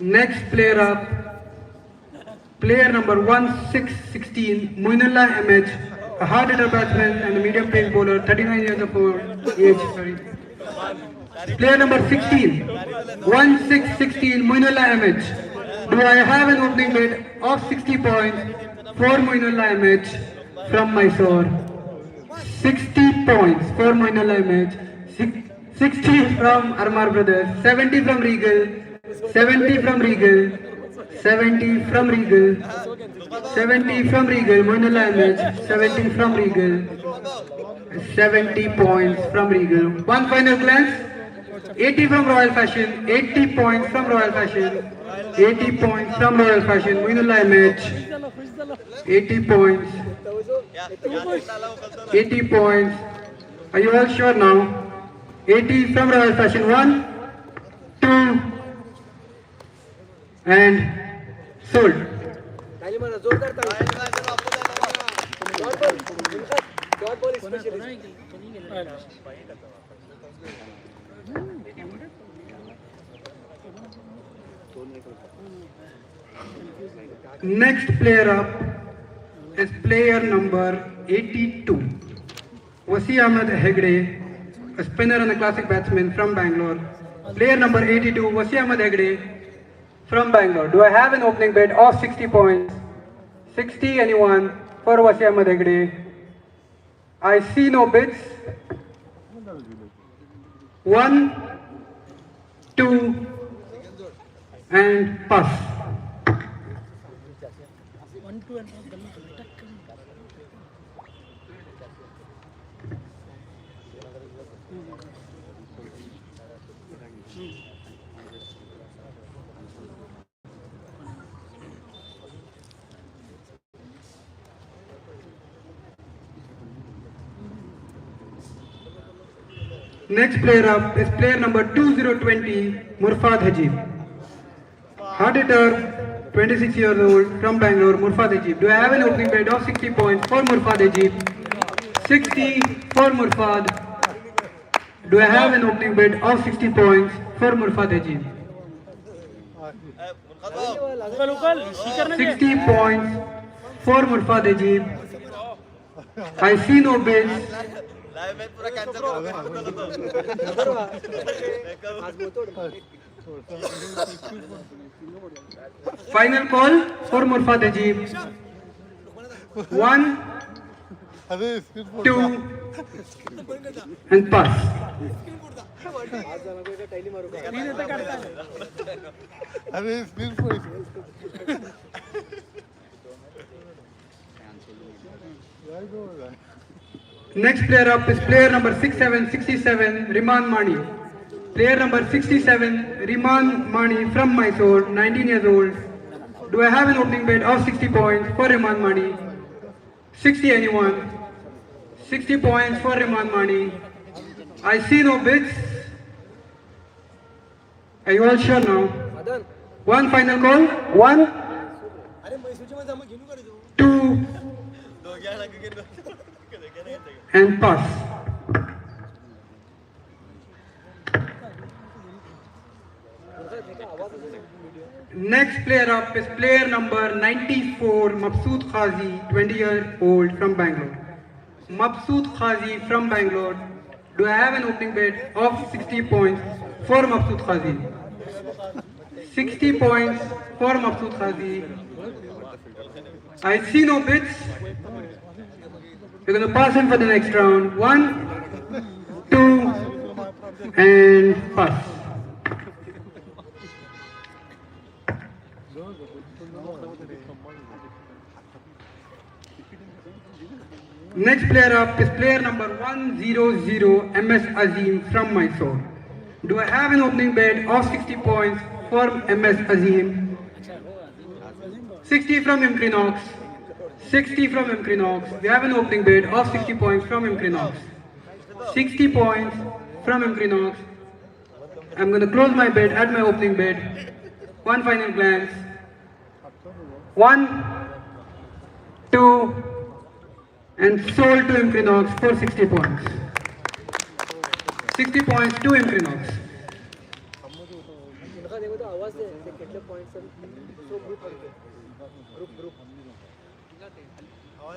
Next player up, player number 1616, Moinullah MH, a hard hitter batsman and a medium pace bowler, 39 years of age. Player number 16, 1616, Moinullah MH. Do I have an opening bid of 60 points for Moinullah MH from Mysore? 60 points for Moinullah MH. 60 from Armar Brothers, 70 from Regal, 70 from Regal, 70 from Regal, 70 from Regal, Moinullah MH, 70 from Regal, 70 points from Regal. One final glance, 80 from Royal Fashion, 80 points from Royal Fashion, 80 points from Royal Fashion, Moinullah MH, 80 points, 80 points. Are you all sure now? 80 from Royal Fashion, 1, 2, and sold. Next player up is player number 82, Wasi Ahmed Hegde, a spinner and a classic batsman from Bangalore. Player number 82, Wasi Ahmed Hegde from Bangalore. Do I have an opening bid of 60 points? 60 anyone for Wasi Ahmed Hegde? I see no bids. 1, 2, and pass. Next player up is player number 2020, Mufeez Hajib. Hard hitter, 26 years old, from Bangalore, Mufeez Hajib. Do I have an opening bid of 60 points for Mufeez Hajib? 60 for Mufeez. Do I have an opening bid of 60 points for Mufeez Hajib? 60 points for Mufeez Hajib. I see no bids. Final call for Mufeez Hajib. 1, 2, and pass. Next player up is player number 67, Riman Mani. Player number 67, Riman Mani from Mysore, 19 years old. Do I have an opening bid of 60 points for Riman Mani? 60 anyone? 60 points for Riman Mani. I see no bids. Are you all sure now? One final call. 1, 2, and pass. Next player up is player number 94, Mabsood Khazi, 20-year-old from Bangalore. Mabsood Khazi from Bangalore. Do I have an opening bid of 60 points for Mabsood Khazi? 60 points for Mabsood Khazi. I see no bids. We're going to pass him for the next round. 1, 2, and pass. Next player up is player number 100, MS Azim from Mysore. Do I have an opening bid of 60 points for MS Azim? 60 from Imkrinox. 60 from Imkrinox. We have an opening bid of 60 points from Imkrinox. 60 points from Imkrinox. I'm going to close my bid at my opening bid. One final glance. 1, 2, and sold to Imkrinox for 60 points. 60 points to Imkrinox.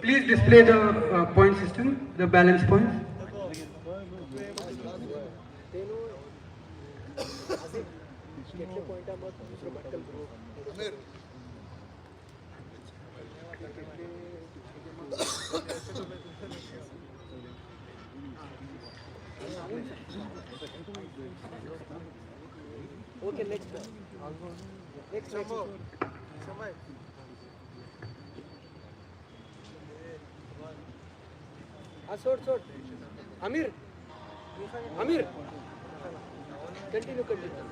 Please display the point system, the balance points. Amir, continue.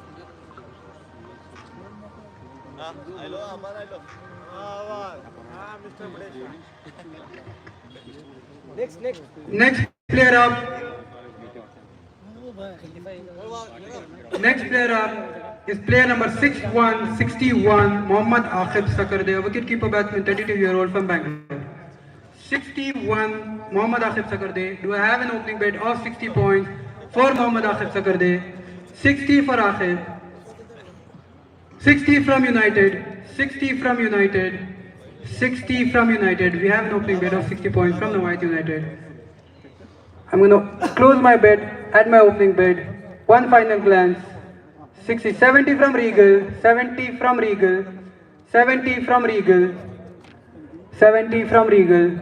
Hello, Aman, hello. Mr. Next. Next player up. Next player up is player number 61, Mohammad Akhib Sakardeh, a wicketkeeper batsman, 32-year-old from Bangalore. 61, Mohammad Akhib Sakardeh. Do I have an opening bid of 60 points for Mohammad Akhib Sakardeh? 60 for Akhib. 60 from United. 60 from United. 60 from United. We have an opening bid of 60 points from the White United. I'm going to close my bid at my opening bid. One final glance. 60, 70 from Regal. 70 from Regal. 70 from Regal. 70 from Regal.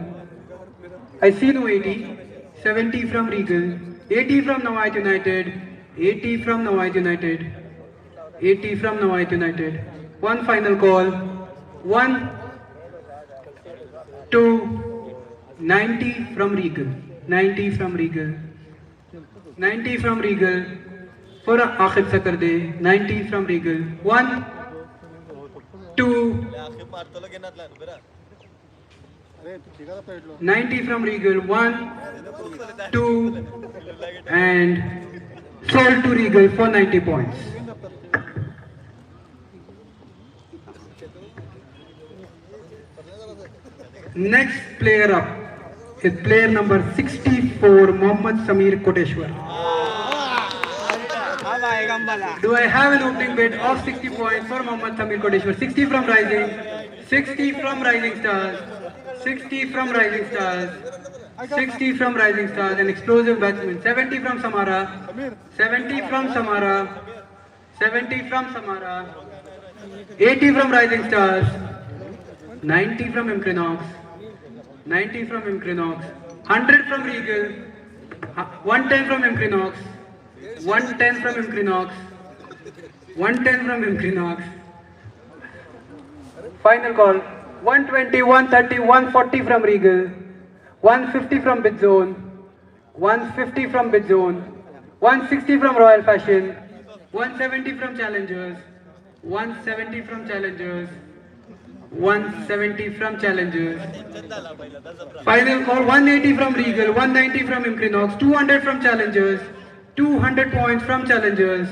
I see no 80. 70 from Regal. 80 from White United. 80 from White United. 80 from White United. One final call. 1, 2, 90 from Regal. 90 from Regal. 90 from Regal. For Akhib Sakardeh. 90 from Regal. 1, 2, 90 from Regal. 1, 2, and sold to Regal for 90 points. Next player up is player number 64, Mohammad Samir Koteshwar. Do I have an opening bid of 60 points for Mohammad Samir Koteshwar? 60 from Rising, 60 from Rising Stars, 60 from Rising Stars, 60 from Rising Stars, an explosive batsman. 70 from Samara, 70 from Samara, 70 from Samara, 80 from Rising Stars, 90 from Imkrinox, 90 from Imkrinox, 100 from Regal, 110 from Imkrinox, 110 from Imkrinox, 110 from Imkrinox. Final call. 120, 130, 140 from Regal, 150 from Bidzone, 150 from Bidzone, 160 from Royal Fashion, 170 from Challengers, 170 from Challengers, 170 from Challengers. Final call. 180 from Regal, 190 from Imkrinox, 200 from Challengers, 200 points from Challengers,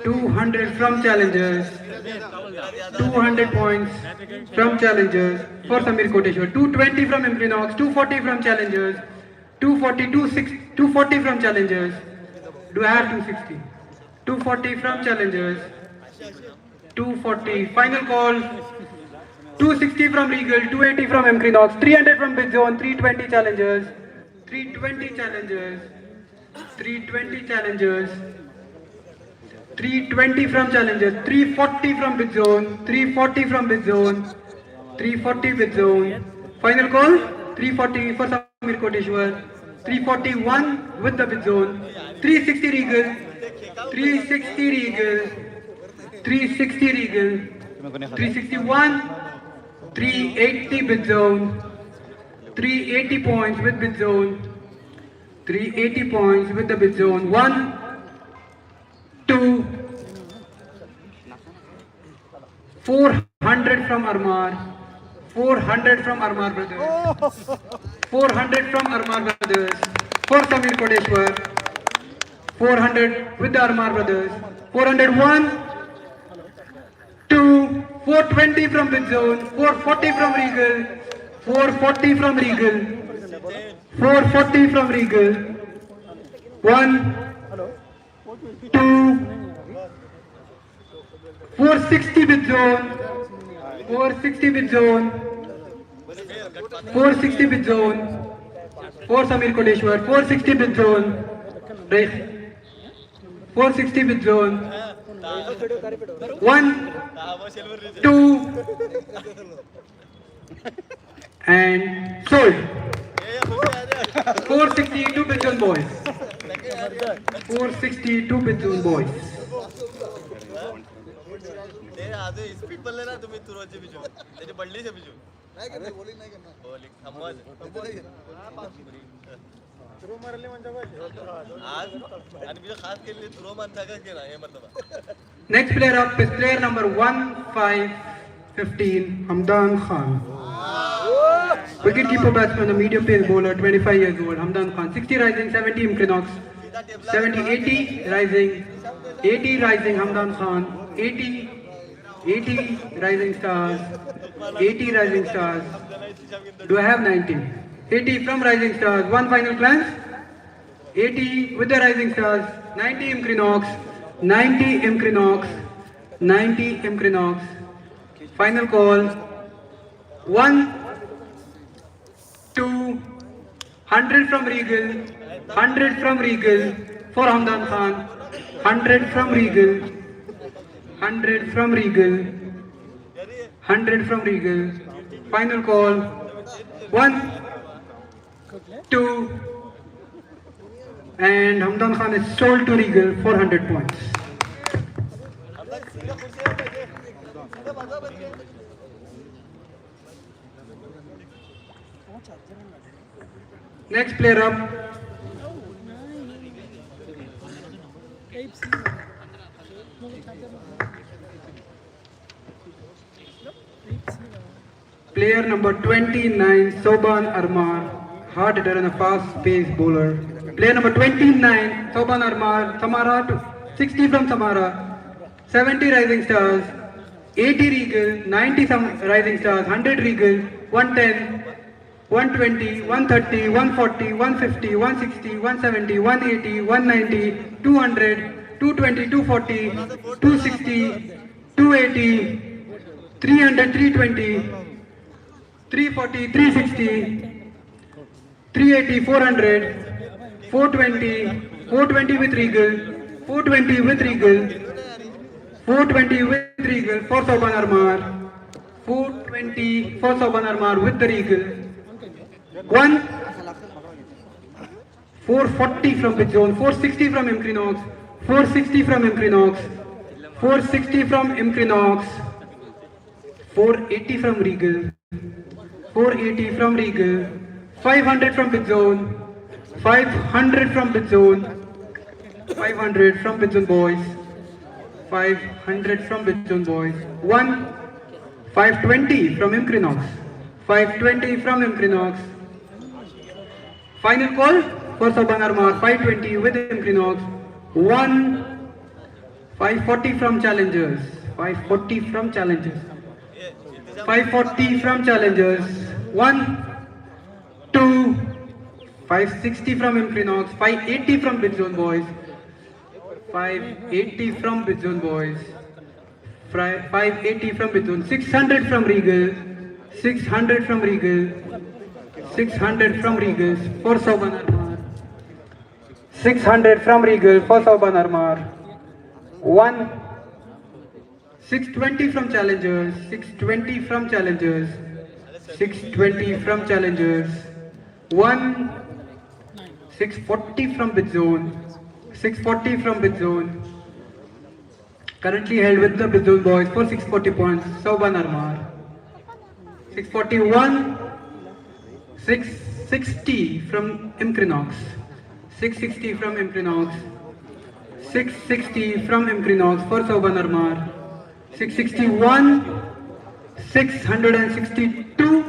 200 from Challengers, 200 points from Challengers for Samir Koteshwar, 220 from Imkrinox, 240 from Challengers, 240 from Challengers. Do I have 260? 240 from Challengers, 240. Final call. 260 from Regal, 280 from Imkrinox, 300 from Bidzone, 320 Challengers, 320 Challengers, 320 Challengers, 320 from Challengers, 340 from Bidzone, 340 from Bidzone, 340 Bidzone. Final call. 340 for Samir Koteshwar, 341 with the Bidzone, 360 Regal, 360 Regal, 360 Regal, 361, 380 Bidzone, 380 points with Bidzone, 380 points with the Bidzone. 1, 2, 400 from Armar, 400 from Armar Brothers, 400 from Armar Brothers for Samir Koteshwar, 400 with the Armar Brothers, 401, 2, 420 from Bidzone, 440 from Regal, 440 from Regal, 440 from Regal, 1, 2, 460 Bidzone, 460 Bidzone, 460 Bidzone, for Samir Koteshwar, 460 Bidzone, 460 Bidzone, 1, 2, and sold. 462 Bichon boys. 462 Bichon boys. ते आज speed पडले ना तुम्ही तुरवाचे बिजू त्याची पडली आहे Biju bowling थांबवा आज आणि बिजू खास केली थ्रो मानता का केला हे मतलब Next player up is player number 1515 Hamdan Khan. Wicketkeeper batsman, a medium pace bowler, 25 years old. Hamdan Khan, 60 rising, 70 Imkrinox, 70 80 rising, 80 rising Hamdan Khan, 80 rising stars, 80 rising stars. Do I have 90? 80 from rising stars. One final glance. 80 with the rising stars. 90 Imkrinox, 90 Imkrinox, 90 Imkrinox. Final call. 1, 2, 100 from Regal, 100 from Regal for Hamdan Khan, 100 from Regal, 100 from Regal, 100 from Regal. Final call. 1, 2, and Hamdan Khan is sold to Regal for 100 points. Next player up. Player number 29, Soban Armar, hard hitter and a fast-paced bowler. Player number 29, Soban Armar, Samara, 60 from Samara, 70 rising stars, 80 Regal, 90 rising stars, 100 Regal, 110, 120, 130, 140, 150, 160, 170, 180, 190, 200, 220, 240, 260, 280, 300, 320, 340, 360, 380, 400, 420, 420 with Regal, 420 with Regal, 420 with Regal for Soban Armar, 420 for Soban Armar with the Regal. 1, 440 from the zone, 460 from Imkrinox, 460 from Imkrinox, 460 from Imkrinox, 480 from Regal, 480 from Regal, 500 from the zone, 500 from the zone, 500 from the zone boys, 500 from the zone boys, 1, 520 from Imkrinox, 520 from Imkrinox. Final call for Soban Armar, 520 with Imkrinox, 1, 540 from Challengers, 540 from Challengers, 540 from Challengers, 1, 2, 560 from Imkrinox, 580 from Bidzone Boys, 580 from Bidzone Boys, 580 from Bidzone, 600 from Regal, 600 from Regal, 600 from Regal for Soban Armar, 600 from Regal for Soban Armar, 1, 620 from Challengers, 620 from Challengers, 620 from Challengers, 1, 640 from Bidzone, 640 from Bidzone, currently held with the Bidzone boys for 640 points, Soban Armar, 641, 660 from Imkrinox, 660 from Imkrinox, 660 from Imkrinox for Soban Armar, 661, 662,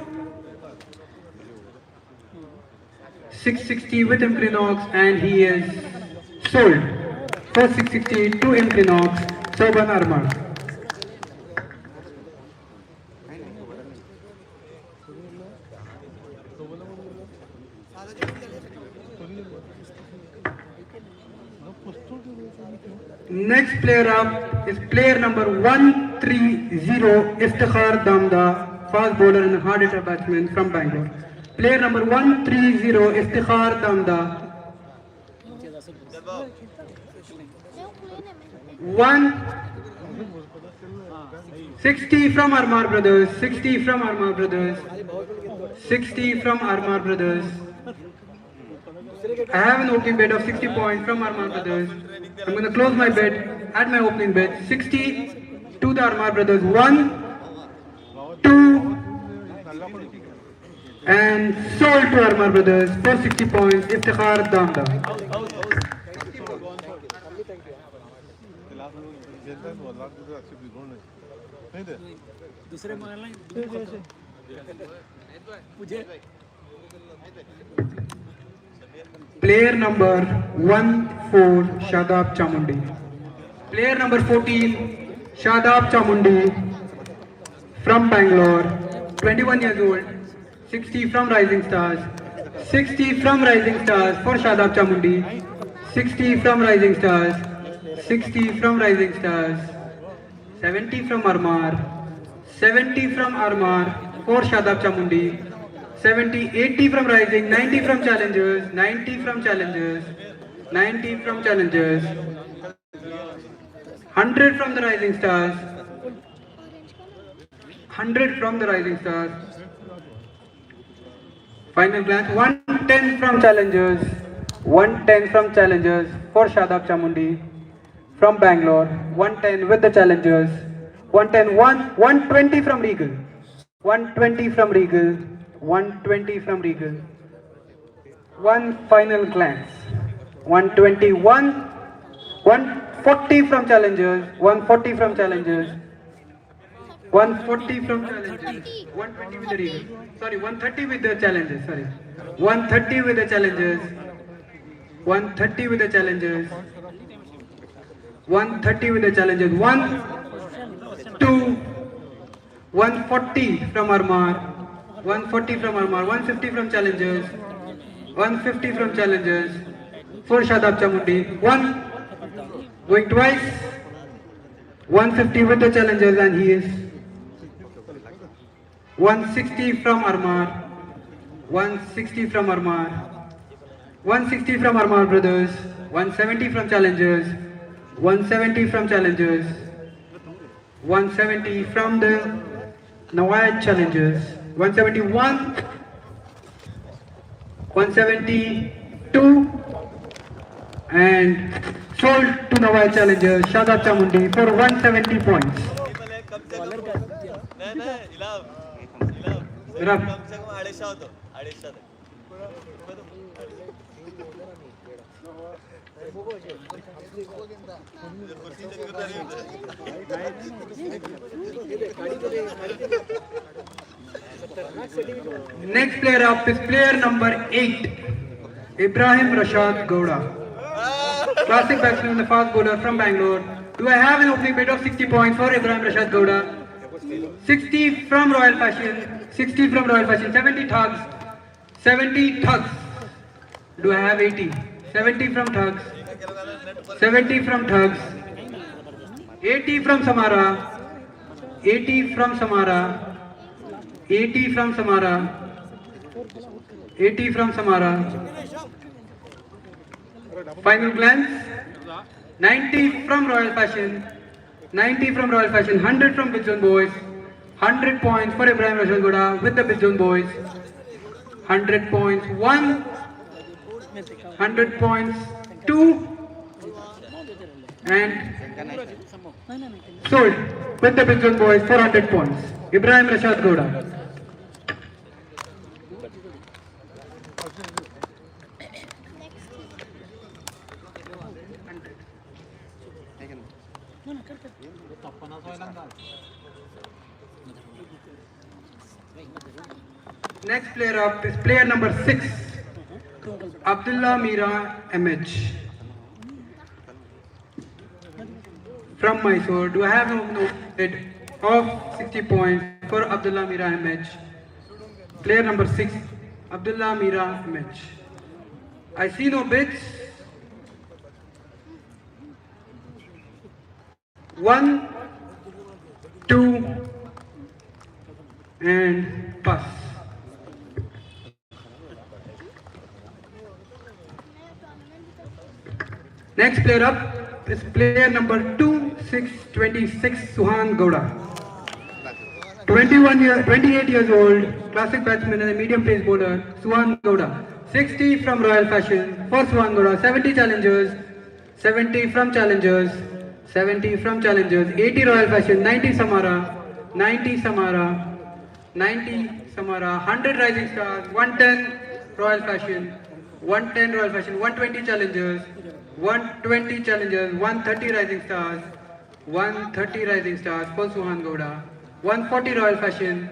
660 with Imkrinox, and he is sold for 660 to Imkrinox, Soban Armar. Next player up is player number 130, Iftikhar Damda, fast bowler and hard hitter batsman from Bangalore. Player number 130, Iftikhar Damda. 1, 60 from Armar Brothers. 60 from Armar Brothers. 60 from Armar Brothers. I have an opening bet of 60 points from Armar Brothers. I'm going to close my bet at my opening bet. 60 to the Armar Brothers. 1, 2, and sold to Armar Brothers for 60 points. Iftikhar Damda. Player number 14, Shadab Chamundi. Player number 14, Shadab Chamundi from Bangalore, 21 years old, 60 from Rising Stars. 60 from Rising Stars for Shadab Chamundi. 60 from Rising Stars. 60 from Rising Stars. 70 from Armar. 70 from Armar for Shadab Chamundi. 70, 80 from Rising, 90 from Challengers, 90 from Challengers, 90 from Challengers, 100 from the Rising Stars, 100 from the Rising Stars. Final glance, 110 from Challengers, 110 from Challengers for Shadab Chamundi from Bangalore, 110 with the Challengers, 110, 120 from Regal, 120 from Regal, 120 from Regal. One final glance. 121, 140 from Challengers, 140 from Challengers, 140 from Challengers, 120 with the Regal. Sorry, 130 with the Challengers. Sorry, 130 with the Challengers, 130 with the Challengers, 130 with the Challengers. 1, 2, 140 from Armar. 140 from Armar, 150 from Challengers, 150 from Challengers for Shadab Chamundi. 1, going twice, 150 with the Challengers, and he is 160 from Armar, 160 from Armar, 160 from Armar Brothers, 170 from Challengers, 170 from Challengers, 170 from the Nawad Challengers, 171, 172, and sold to Nawad Challengers, Shadab Chamundi for 170 points. Next player up is player number 8, Ibrahim Rashad Gowda. Classic batsman and the fast bowler from Bangalore. Do I have an opening bid of 60 points for Ibrahim Rashad Gowda? 60 from Royal Fashion, 60 from Royal Fashion, 70 thugs, 70 thugs. Do I have 80? 70 from thugs, 70 from thugs, 80 from Samara, 80 from Samara, 80 from Samara, 80 from Samara. Final glance, 90 from Royal Fashion, 90 from Royal Fashion, 100 from Bijon Boys, 100 points for Ibrahim Rashad Gowda with the Bijon Boys, 100 points, 1, 100 points, 2, and sold with the Bijon Boys for 100 points. Ibrahim Rashad Gowda. Next player up is player number 6, Abdullah Mira MH from Mysore. Do I have no bid of 60 points for Abdullah Mira MH? Player number 6, Abdullah Mira MH. I see no bids. 1, 2, and pass. Next player up is player number 2626 Suhan Gowda. 28 years old, classic batsman and a medium pace bowler, Suhan Gowda. 60 from Royal Fashion for Suhan Gowda. 70 challengers, 70 from challengers, 70 from challengers. 80 Royal Fashion, 90 Samara, 90 Samara, 90 Samara. 100 Rising Stars, 110 Royal Fashion, 110 Royal Fashion. 120 challengers, 120 challengers. 130 Rising Stars, 130 Rising Stars for Suhan Gowda. 140 Royal Fashion,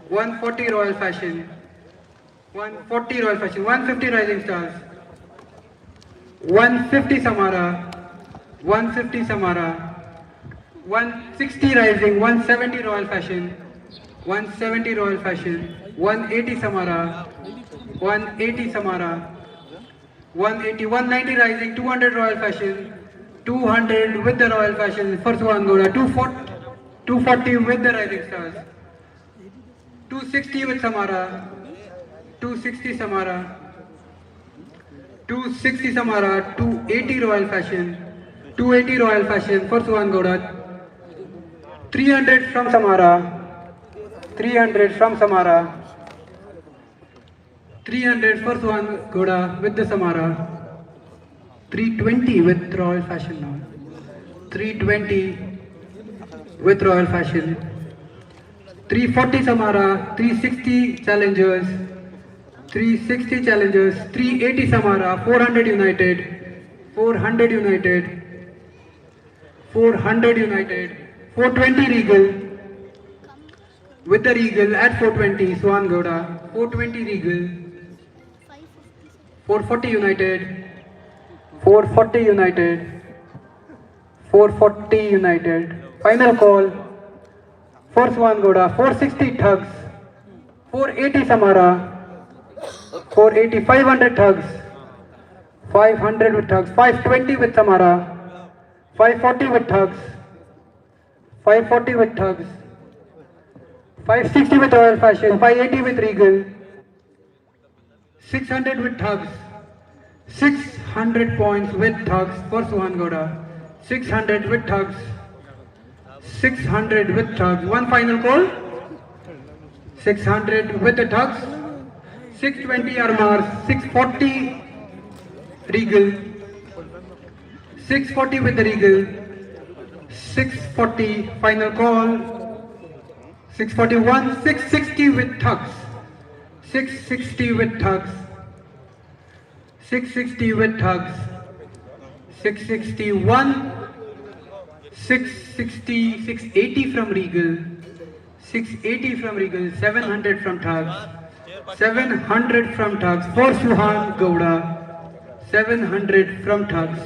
140 Royal Fashion, 140 Royal Fashion. 150 Rising Stars, 150 Samara, 150 Samara. 160 Rising, 170 Royal Fashion, 170 Royal Fashion. 180 Samara, 180 Samara. 180, 190 Rising, 200 Royal Fashion, 200 with the Royal Fashion for Suhan Gowda. 240 with the Rising Stars. 260 with Samara. 260 Samara. 260 Samara. 280 Royal Fashion. 280 Royal Fashion for Suhan Gowda. 300 from Samara. 300 from Samara. 300 for Suhan Gowda with the Samara. 320 with Royal Fashion now. 320 with Royal Fashion. 340 Samara. 360 challengers. 360 challengers. 380 Samara. 400 United. 400 United. 400 United. 420 Regal. With the Regal at 420 Suhan Gowda. 420 Regal. 440 United. 440 United. 440 United. Final call for Suhan Gowda. 460 Thugs. 480 Samara. 480. 500 Thugs. 500 with Thugs. 520 with Samara. 540 with Thugs. 540 with Thugs. 560 with Royal Fashion. 580 with Regal. 600 with Thugs. 600 points with Thugs for Suhan Gowda. 600 with Thugs. 600 with Thugs. One final call. 600 with the Thugs. 620 Armars. 640 Regal. 640 with the Regal. 640 final call. 641. 660 with Thugs. 660 with Thugs. 660 with Thugs. 661. 660, 680 from Regal, 680 from Regal, 700 from Thugs, 700 from Thugs for Suhan Gowda, 700 from Thugs,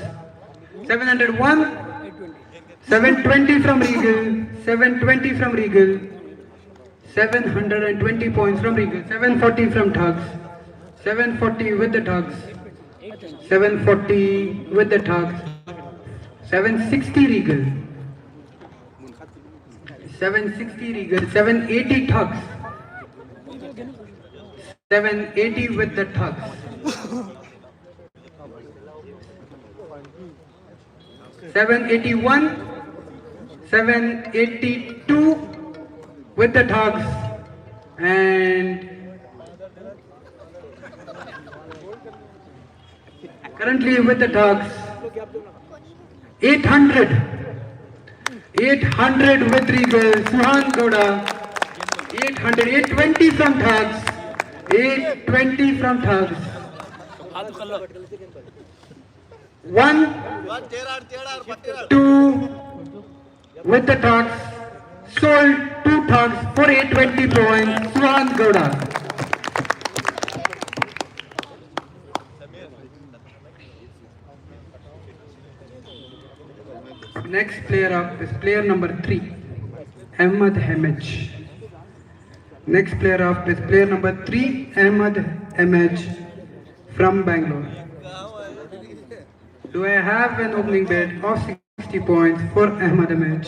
701, 720 from Regal, 720 from Regal, 720 points from Regal, 740 from Thugs, 740 with the Thugs, 740 with the Thugs, 760 Regal, 760 Regal, 780 Thugs, 780 with the Thugs, 781, 782 with the Thugs, and currently with the Thugs, 800 with Regal, Suhan Gowda, 800, 820 from Thugs, 820 from Thugs, 1, 2 with the Thugs, sold 2 Thugs for 820 points, Suhan Gowda. Next player up is player number 3, Ahmed Hamid. Next player up is player number 3, Ahmed Hamid from Bangalore. Do I have an opening bet of 60 points for Ahmed Hamid?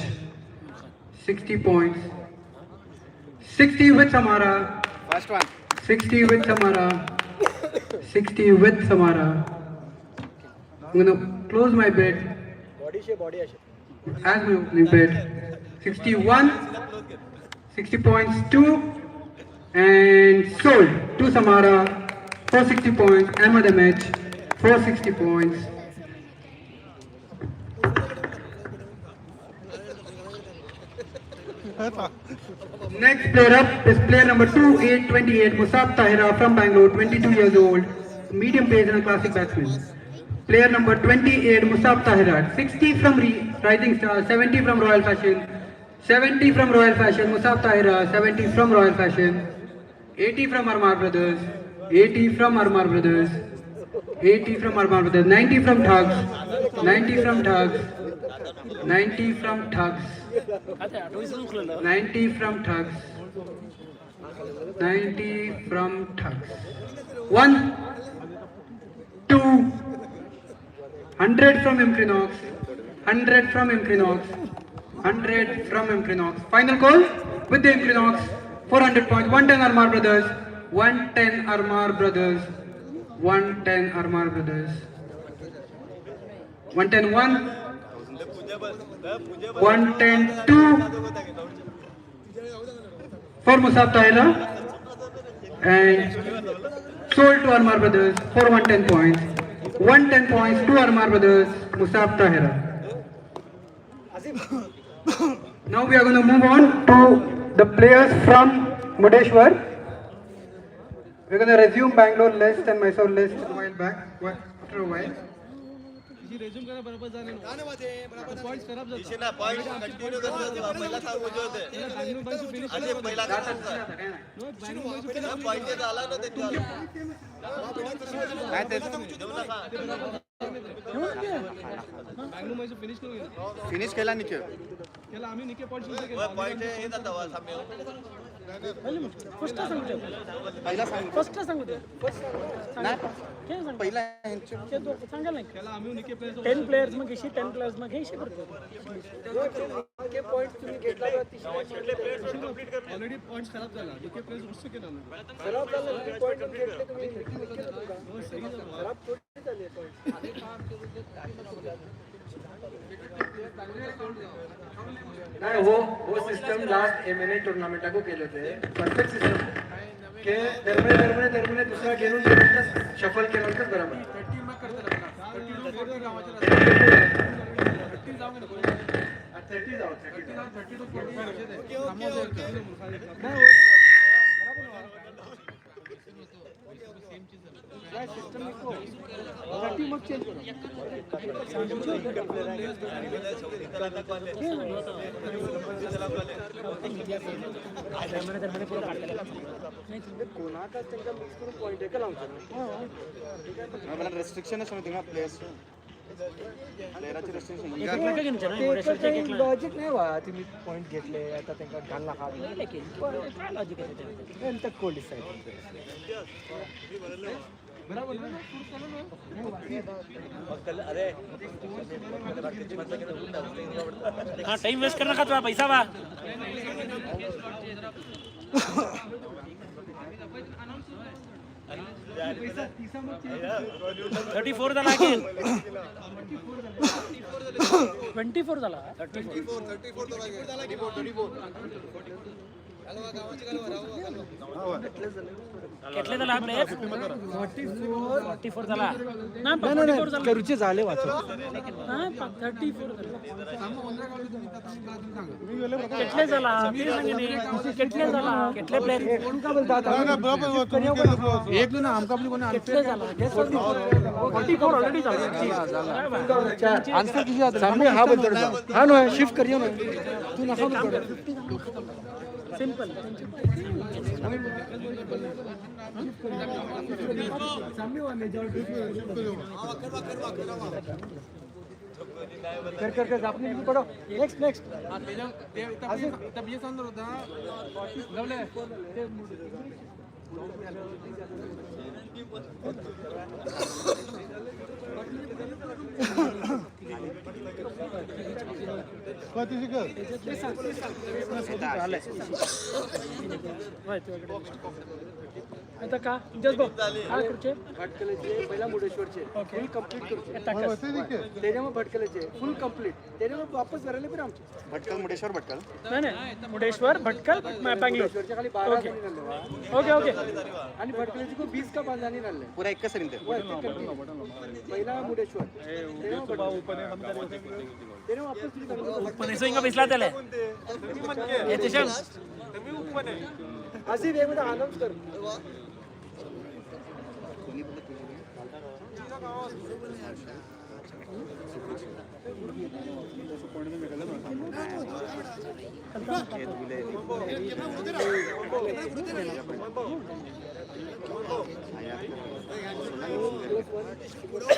60 points. 60 with Samara. First one. 60 with Samara. 60 with Samara. I'm going to close my bet. as my opening bid. 61, 60 points, 2, and sold to Samara, 460 points, Ahmed the match, 460 points. Next player up is player number 2828, Musab Tahira from Bangalore, 22 years old, medium pace and a classic batsman. Player number 28, Musab Tahira, 60 from Rising Star, 70 from Royal Fashion, 70 from Royal Fashion, Musab Tahira, 70 from Royal Fashion, 80 from Armar Brothers, 80 from Armar Brothers, 80 from Armar Brothers, 90 from Thugs, 90 from Thugs, 90 from Thugs, 90 from Thugs, 90 from Thugs. 1, 2, 100 from Imprinox, 100 from Imprinox, 100 from Imprinox. Final call with the Imprinox, 400 points, 110 Armar Brothers, 110 Armar Brothers, 110 Armar Brothers, 110 1, 110 2 for Musab Tahira and sold to Armar Brothers for 110 points. 110 points to Armar Brothers, Musab Tahira. Now we are going to move on to the players from Mudeshwar. We're going to resume Bangalore list and Mysore list a while back, after a while. Point continue पहिला सांग होते अरे पहिला point झाला ना finish केला निके आम्ही निके पॉइंट हे जाता फर्स्ट सांगू दे पहिला सांगाल नाही 10 प्लेयर्स मग घेशी 10 प्लेयर्स मग घेशी करतो पॉइंट तुम्ही घेतला ऑलरेडी पॉइंट्स खराब झाला डीके प्लेयर्स वस्तू केला खराब झाला पॉइंट घेतले तुम्ही खराब थोडी झाली नाही वो सिस्टम लास्ट एमएनए टूर्नामेंटाको केले होते परफेक्ट सिस्टम के दरम्यान दुसरा घेऊन शफल केलं तर बरोबर 30 मग करते 30 जाऊ 30 मग चेंज कोणाचा त्यांचा मिक्स करून पॉइंट एका लावतो रेस्ट्रिक्शन प्लेयर्स लॉजिक नाही वा तुम्ही पॉइंट घेतले आता त्यांना घालला हा लॉजिक आहे कोल्ड अरे हाँ टाइम वेस्ट करना का थोड़ा पैसा बा 34 झाला अगेन 24 झाला 34 કેટલે झाला प्लेयर 44 झाला ना 44 झाला करूचे झाले वाचो हां 34 झाला કેટલે झाला मी सांगेने કેટલे झाला કેટલे प्लेयर कोण का बोलतात एक ना आमका आपली कोणी કેટલे झाला 44 ऑलरेडी झाला आन्सर किती आता सामने हा बोलतो हा ना शिफ्ट करियो ना तू नका बोल सिंपल कर आपने भी पढ़ो नेक्स्ट तब ये संदर होता गवले आता का जस्ट बघ काय करचे भटकलेचे पहिला मुडेश्वरचे फुल कंप्लीट करतो त्याच्यामुळे भटकलेचे फुल कंप्लीट त्याच्यामुळे वापस करायला पण आमचे भटकल मुडेश्वर भटकल नाही मुडेश्वर भटकल बँगलोर मुडेश्वरच्या खाली 12 ओके. जणी राहिले ओके ओके आणि भटकलेचे को 20 का 5 जणी राहिले पुरा एकच सरी पहिला मुडेश्वर त्याने वापस तुम्ही करतो पण इसो इंगा बिसला त्याला याच्याशा अशी वेगवेगळा अनाउन्स कर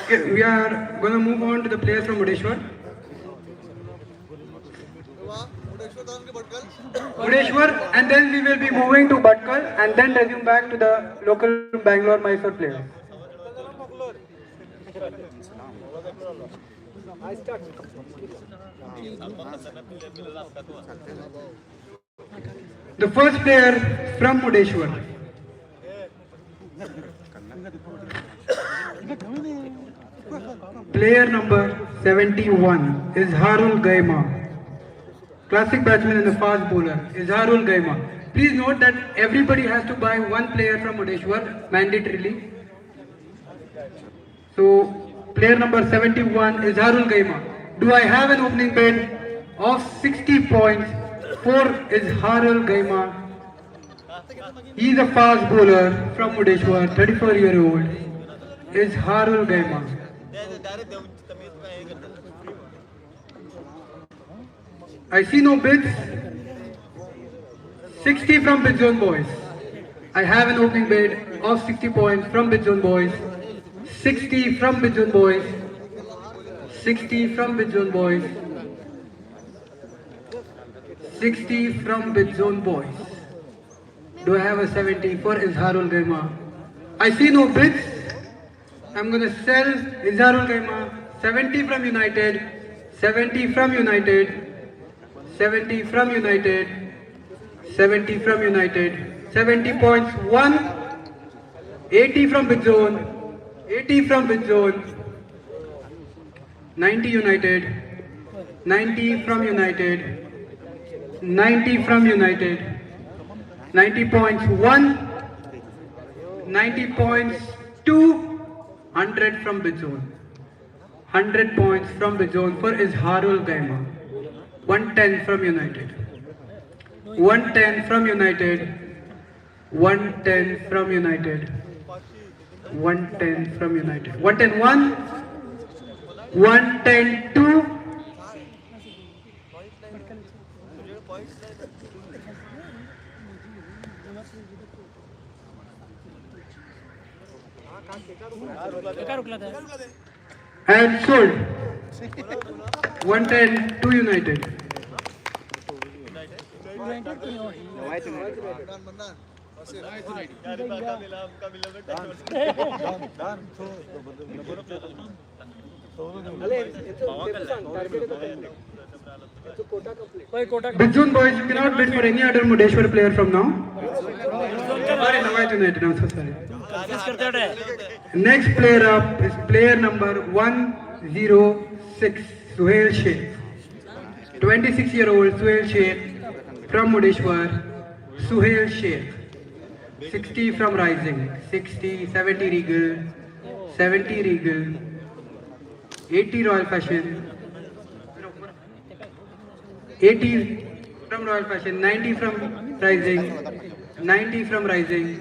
Okay, we are going to move on to the players from Mudeshwar. Mudeshwar, and then we will be moving to Bhatkal and then resume back to the local Bangalore Mysore players. The first player from Mudeshwar. Player number 71 is Harul Gaima. Classic batsman and a fast bowler is Harul Gaima. Please note that everybody has to buy one player from Mudeshwar mandatorily. So player number 71 is Harul Gaima. Do I have an opening bid of 60 points? 4 is Harul Gaima. He is a fast bowler from Mudeshwar, 34-year-old is Harul Gaima. I see no bids. 60 from Bidzone boys. I have an opening bid of 60 points from Bidzone boys. 60 from Bidzone boys. 60 from Bidzone boys. 60 from Bidzone boys. Do I have a 70 for Izharul Gaima? I see no bids. I'm going to sell Izharul Gaima. 70 from United. 70 from United. 70 from United. 70 from United. 70 points. 1. 80 from Bidzone. 80 from Bidzone. 90 United. 90 from United. 90 from United. 90 points 1, 90 points 2, 100 from Bidzone. 100 points from Bidzone for Izharul Gaima. 110 from United. 110 from United. 110 from United. 110 from United. 110 1, 110 2. And sold. 110 to United. Bidzone boys, you cannot bid for any other Mudeshwar player from now. Sorry, Nawait United, I'm so sorry. Next player up is player number 106, Suhail Sheikh. 26-year-old Suhail Sheikh from Mudeshwar. Suhail Sheikh. 60 from Rising. 60, 70 Regal. 70 Regal. 80 Royal Fashion. 80 from Royal Fashion. 90 from Rising. 90 from Rising.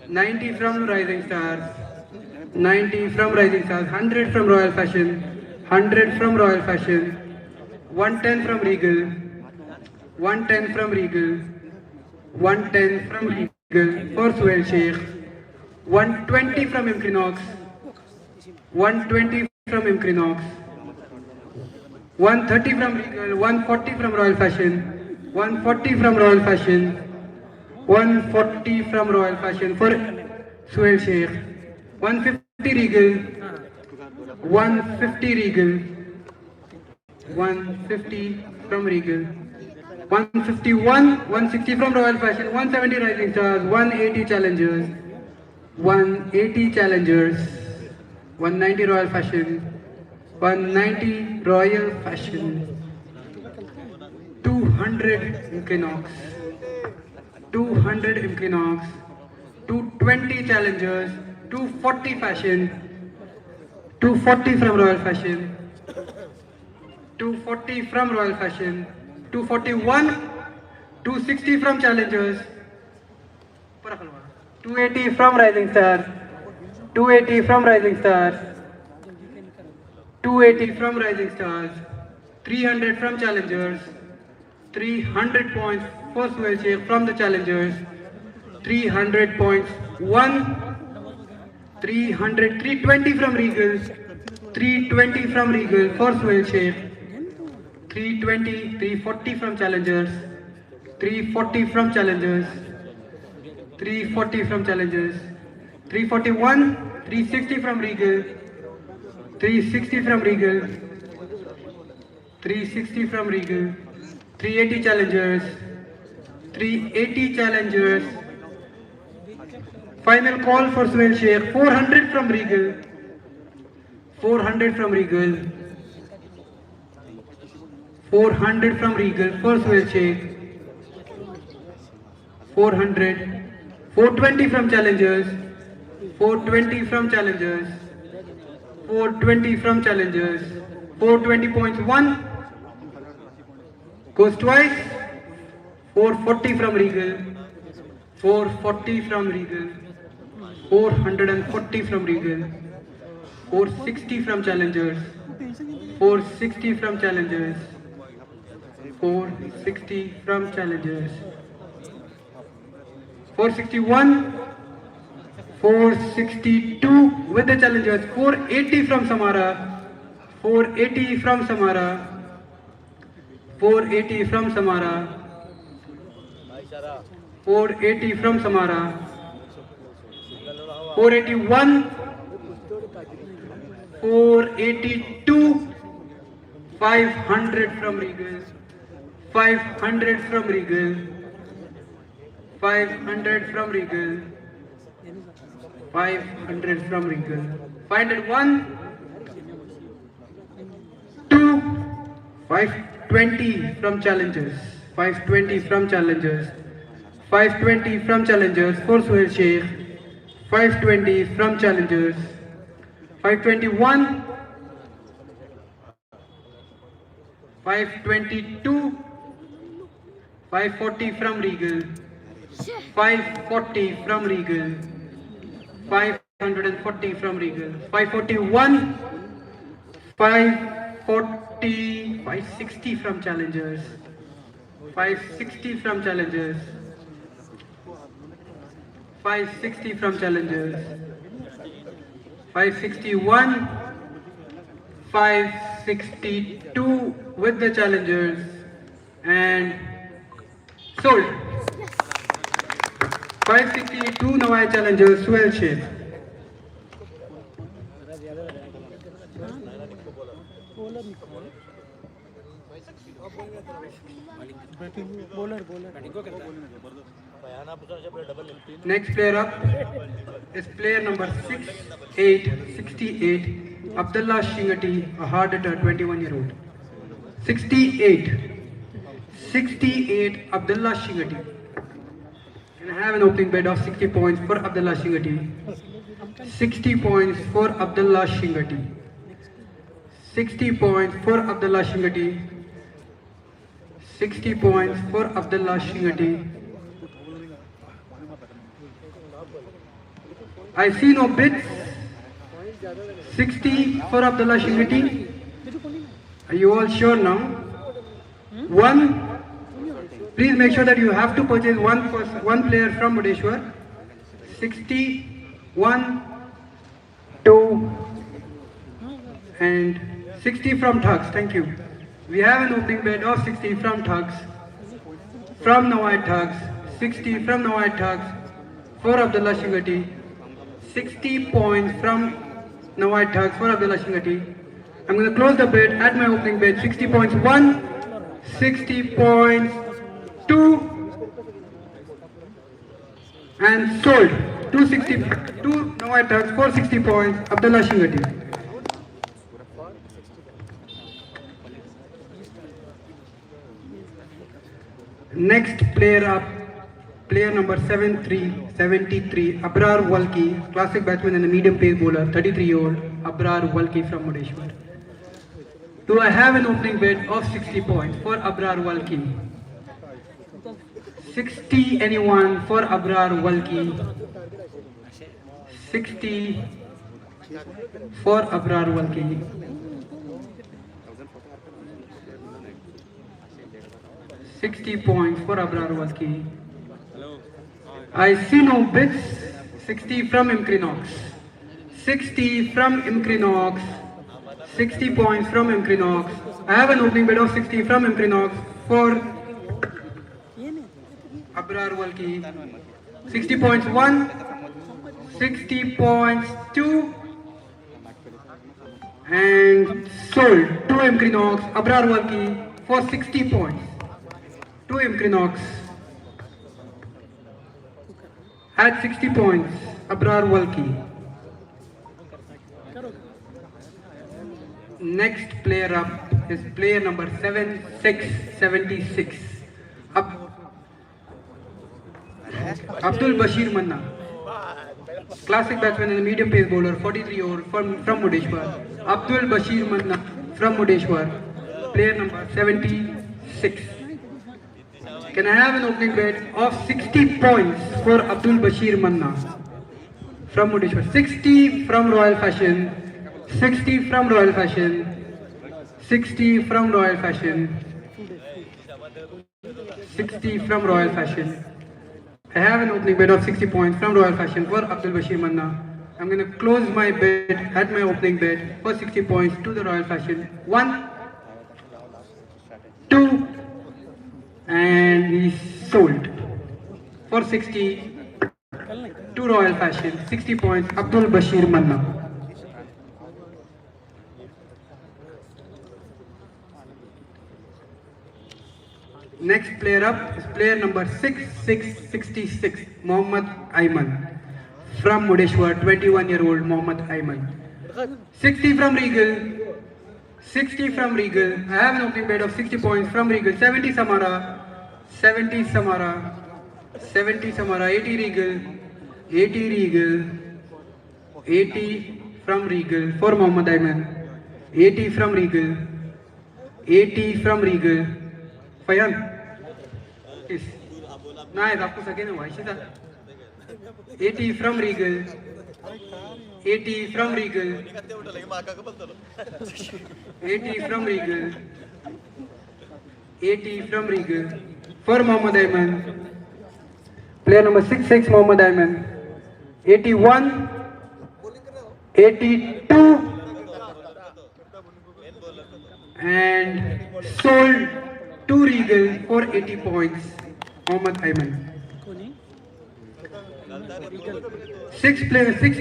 90 from Rising Stars, 90 from Rising Stars, 100 from Royal Fashion, 100 from Royal Fashion, 110 from Regal, 110 from Regal, 110 from Regal for Suhail Sheikh, 120 from Imkrinox, 120 from Imkrinox, 130 from Regal, 140 from Royal Fashion, 140 from Royal Fashion, 140 from Royal Fashion for Suhail Sheikh, 150 Regal, 150 Regal, 150 from Regal, 151, 160 from Royal Fashion, 170 Rising Stars, 180 Challengers, 180 Challengers, 190 Royal Fashion, 190 Royal Fashion, 200 Equinox, 200 Equinox, 220 Challengers, 240 Fashion, 240 from Royal Fashion, 240 from Royal Fashion, 241, 260 from Challengers, 280 from Rising Stars, 280 from Rising Stars, 280 from Rising Stars, 300 from Challengers, 300 points for Suhail Sheikh from the Challengers, 300 points, 320 from Regal, 320 from Regal for Suhail Sheikh, 320, 340 from Challengers, 340 from Challengers, 340 from Challengers, 341, 360 from Regal, 360 from Regal, 360 from Regal, 380 Challengers, 380 Challengers, final call for Suhail Sheikh, 400 from Regal, 400 from Regal, 400 from Regal for Suhail Sheikh, 400, 420 from Challengers, 420 from Challengers, 420 from Challengers, 420 points, 1, goes twice, 440 from Regal, 440 from Regal, 440 from Regal, 460 from Challengers, 460 from Challengers, 460 from Challengers, 461, 462 with the Challengers, 480 from Samara, 480 from Samara, 480 from Samara, 480 from Samara, 481, 482, 500 from Regal, 500 from Regal, 500 from Regal, 500 from Regal, 501, 2, 520 from Challengers, 520 from Challengers, 520 from Challengers for Suhail Sheikh, 520 from Challengers, 521, 522, 540 from Regal, 540 from Regal, 540 from Regal, 541, 540, 560 from Challengers, 560 from Challengers, 560 from Challengers, 561, 562 with the Challengers, and sold. 562 Nawai Challengers, Suhail Sheikh. Next player up is player number 68, Abdullah Shingati, a hard hitter, 21-year-old. 68, Abdullah Shingati. Can I have an opening bid of 60 points for Abdullah Shingati? 60 points for Abdullah Shingati. 60 points for Abdullah Shingati. 60 points for Abdullah Shingati. I see no bids. 60 for Abdullah Shingati. Are you all sure now? 1. Please make sure that you have to purchase one player from Mudeshwar. 60, 1, 2, and 60 from Thugs. Thank you. We have an opening bid of 60 from Thugs. From Nawai Thugs. 60 from Nawai Thugs for Abdullah Shingati. 60 points from Nawai Thugs for Abdullah Shingati. I'm going to close the bid at my opening bid. 60 points, 1, 60 points, 2 and sold. 260, 2 Noah Turks, 460 points, Abdullah Shingati. Next player up, player number 73, Abrar Walki, classic batsman and a medium pace bowler, 33-year-old Abrar Walki from Mudeshwar. Do I have an opening bid of 60 points for Abrar Walki? 60 anyone for Abrar Walki? 60 for Abrar Walki. 60 points for Abrar Walki. I see no bids. 60 from Imkrinox. 60 from Imkrinox. 60 points from Imkrinox. I have an opening bid of 60 from Imkrinox for Abrar Walki. 60 points 1, 60 points 2, and sold to Imkrinox, Abrar Walki for 60 points. To Imkrinox at 60 points, Abrar Walki. Next player up is player number 76. Abdul Bashir Manna, classic batsman and a medium pace bowler, 43-year-old from Mudeshwar. Abdul Bashir Manna from Mudeshwar, player number 76. Can I have an opening bid of 60 points for Abdul Bashir Manna from Mudeshwar? 60 from Royal Fashion, 60 from Royal Fashion, 60 from Royal Fashion, 60 from Royal Fashion. I have an opening bid of 60 points from Royal Fashion for Abdul Bashir Manna. I'm going to close my bid at my opening bid for 60 points to the Royal Fashion. 1, 2, and he sold for 60 to Royal Fashion. 60 points, Abdul Bashir Manna. Next player up is player number 66, Mohammad Ayman from Mudeshwar, 21-year-old Mohammad Ayman. 60 from Regal, 60 from Regal. I have an opening bid of 60 points from Regal. 70 Samara, 70 Samara, 70 Samara, 80 Regal, 80 Regal, 80 from Regal for Mohammad Ayman. 80 from Regal, 80 from Regal. Fayan. Yes. Nice, आपको सके ना वाइशी था. 80 from Regal, 80 from Regal, 80 from Regal, 80 from Regal for Mohammad Ayman. Player number 66, Mohammad Ayman. 81, 82, and sold to Regal for 80 points, Mohammad Ayman. Six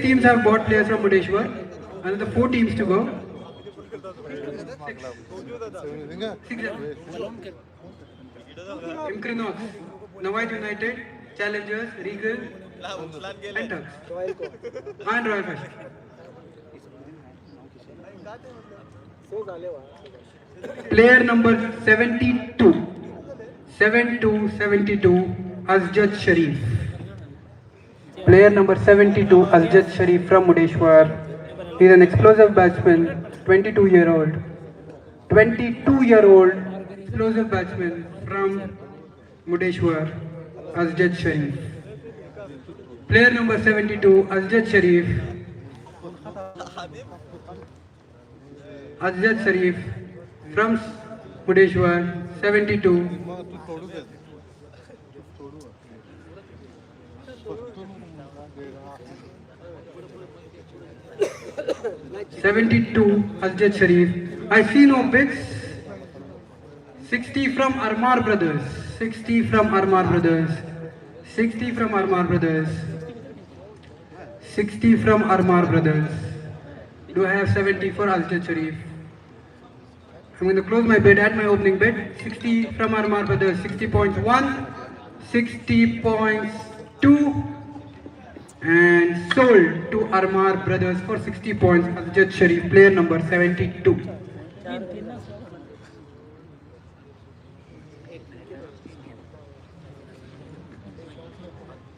teams have bought players from Mudeshwar. Another 4 teams to go. Six. Imkrinox, Nawait United, Challengers, Regal, and Turks. And Royal Fashion. Player number 72, 72, Azjad Sharif. Player number 72, Azjad Sharif from Mudeshwar. He is an explosive batsman, 22-year-old. 22-year-old explosive batsman from Mudeshwar, Azjad Sharif. Player number 72, Azjad Sharif. Azjad Sharif from Mudeshwar, 72. 72, Azjad Sharif. I see no bids. 60 from Armar Brothers. 60 from Armar Brothers. 60 from Armar Brothers. 60 from Armar Brothers. Do I have 70 for Azjad Sharif? I'm going to close my bid at my opening bid. 60 from Armar Brothers, 60.1, 60.2, and sold to Armar Brothers for 60 points. Ajit Sharif, player number 72.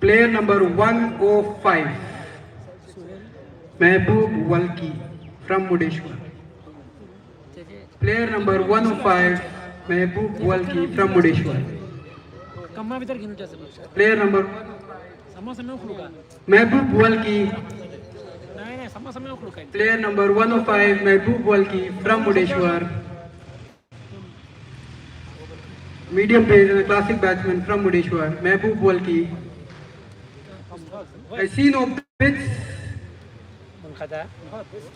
Player number 105, Mehboob Walki from Mudeshwar. Player number 105, Mehboob Walki from Mudeshwar. कम्मा भीतर घेऊन जायचं बघ. Player number समोर उखडू का? Mehboob Walki. नाही समोर उखडू काय? Player number 105, Mehboob Walki from Mudeshwar. Medium pace and a classic batsman from Mudeshwar, Mehboob Walki. I see no bids.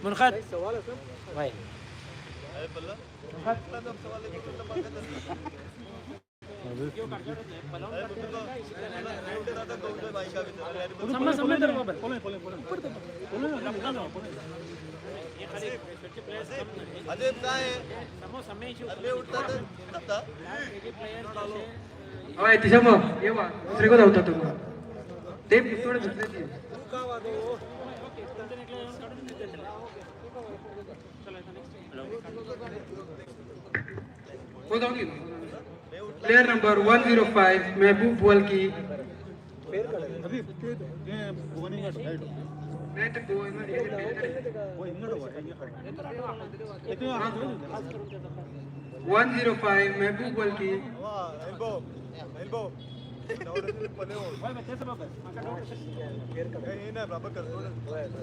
मुनखत भाई समझ बरोबर अजय काय अरे उठतात आता Alright, Tishama, Eva, दुसरे को धावता तुम्ही. ते थोडे दुसरे. हो जाऊन गेलो. Player number 105, Mehboob Walki. नाही तर गोवा ना, हे ते 105, Mehboob Walki. Elbow elbow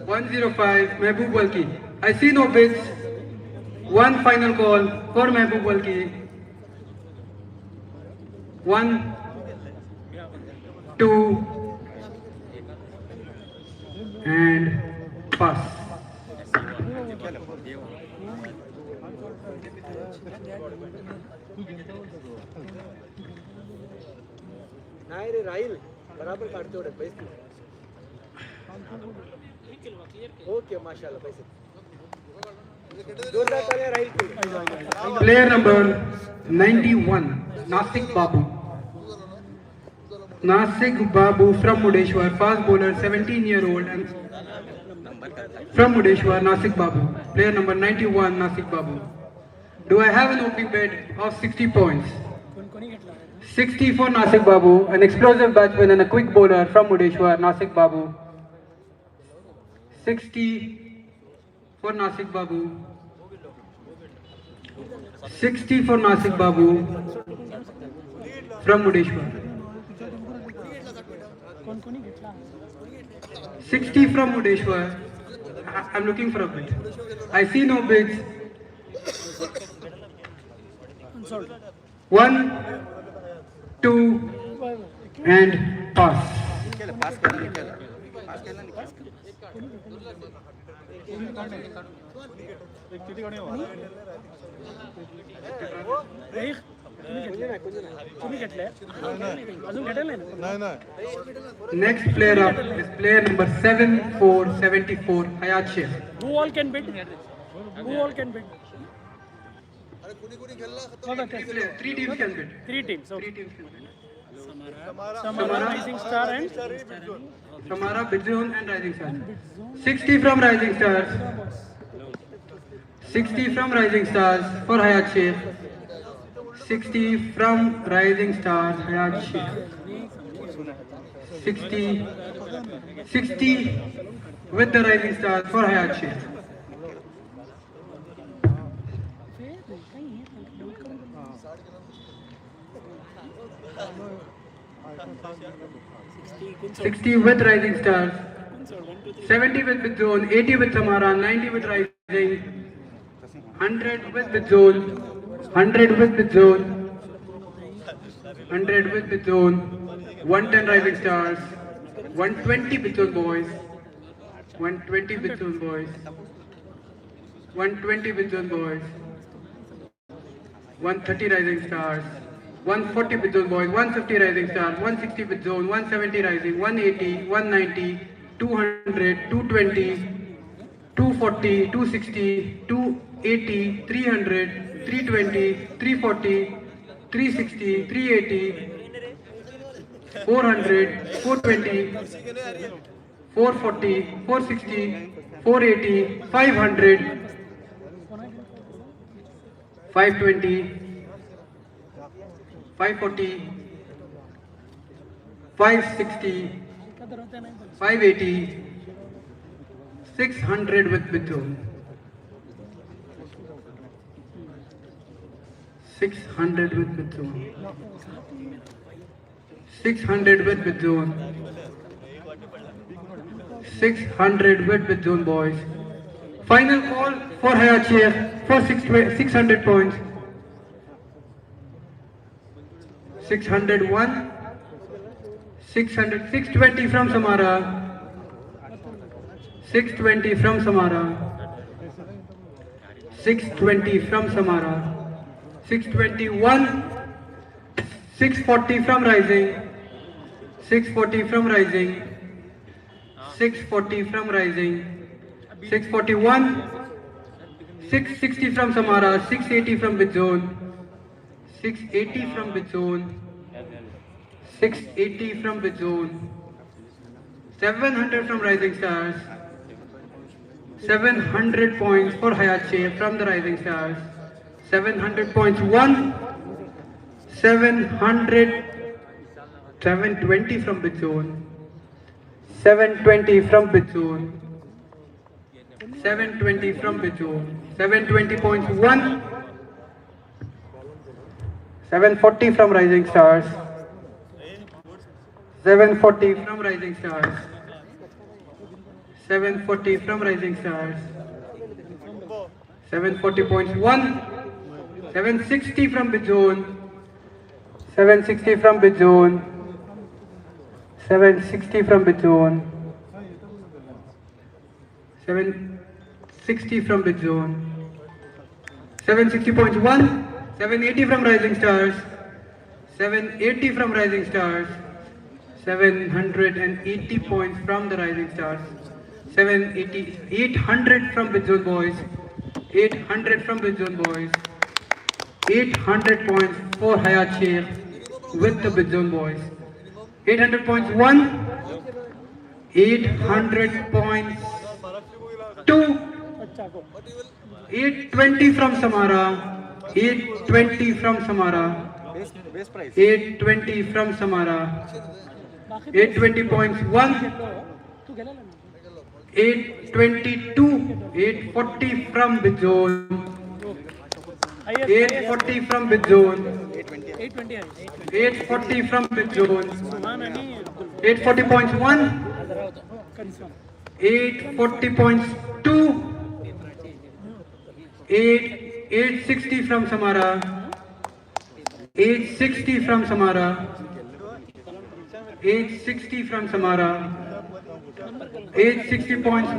105, Mehboob Walki. I see no bids. One final call for Mehboob Walki. 1, 2, and pass. नाही रे राहील बराबर काढतो रे पैसे ओके माशाल्लाह पैसे जोरदार तालियां राहील की Player number 91, Nasik Babu. Nasik Babu from Mudeshwar, fast bowler, 17-year-old, and from Mudeshwar, Nasik Babu. Player number 91, Nasik Babu. Do I have an opening bid of 60 points? 60 for Nasik Babu, an explosive batsman and a quick bowler from Mudeshwar, Nasik Babu. 60 for Nasik Babu. 60 for Nasik Babu from Mudeshwar. 60 from Mudeshwar. I'm looking for a bid. I see no bids. 1, 2, and pass. तुम्ही घेतलंय अजून घेतलं नाही ना Next player up is player number 7474, Hayat Sheikh. Who all can bid? Who all can bid? Three teams can bid. Three teams. Three Okay. teams can bid. Samara, Rising Star and Samara, Bidzone and Rising Stars. 60 from Rising Stars. 60 from Rising Stars for Hayat Sheikh. 60 from Rising Stars, Hayat Sheikh. 60 with the Rising Stars for Hayat Sheikh. $60 with Rising Stars, 70 with Bidzone, 80 with Samara, 90 with Rising, 100 with Bidzone, 100 with Bidzone, 100 with Bidzone, 110 Rising Stars, 120 Bidzone boys, 120 Bidzone boys, 120 Bidzone boys, 130 Rising Stars, 140 Bidzone boys, 150 Rising Stars, 160 Bidzone, 170 Rising, 180, 190, 200, 220, 240, 260, 380, 300, 320, 340, 360, 380, 400, 420, 440, 460, 480, 500, 520, 540, 560, 580, 600 with zone. 600 with zone. 600 with zone. 600 with zone, boys. Final call for Hayachir for 600 points. 601, 600, 620 from Samara. 620 from Samara. 620 from Samara. 621, 640 from Rising. 640 from Rising. 640 from Rising. 641, 660 from Samara. 680 from Bidzone. 680 from Bidzone. 680 from Bidzone. 700 from Rising Stars. 700 points for Hayache from the Rising Stars. 700 points. 700. 720 from Bidzone. 720 from Bidzone. 720 from Bidzone. 720 points. 740 from Rising Stars. 740 from Rising Stars. 740 from Rising Stars. 740 points. 760 from Bidzone. 760 from Bidzone. 760 from Bidzone. 760 from Bidzone. 760 points. 780 from Rising Stars. 780 from Rising Stars. 780 points from the Rising Stars. 780, 800 from Bidzone boys. 800 from Bidzone boys. 800 points for Hayache with the Bidzone boys. 800 points. 800 points. 820 from Samara. 820 from Samara. 820 from Samara. 820 points. 822. 840 from Bidzone. 840 from Bidzone. 840 from Bidzone. 840 points. 840 points. 860 from Samara. 860 from Samara. 860 from Samara. 860 points.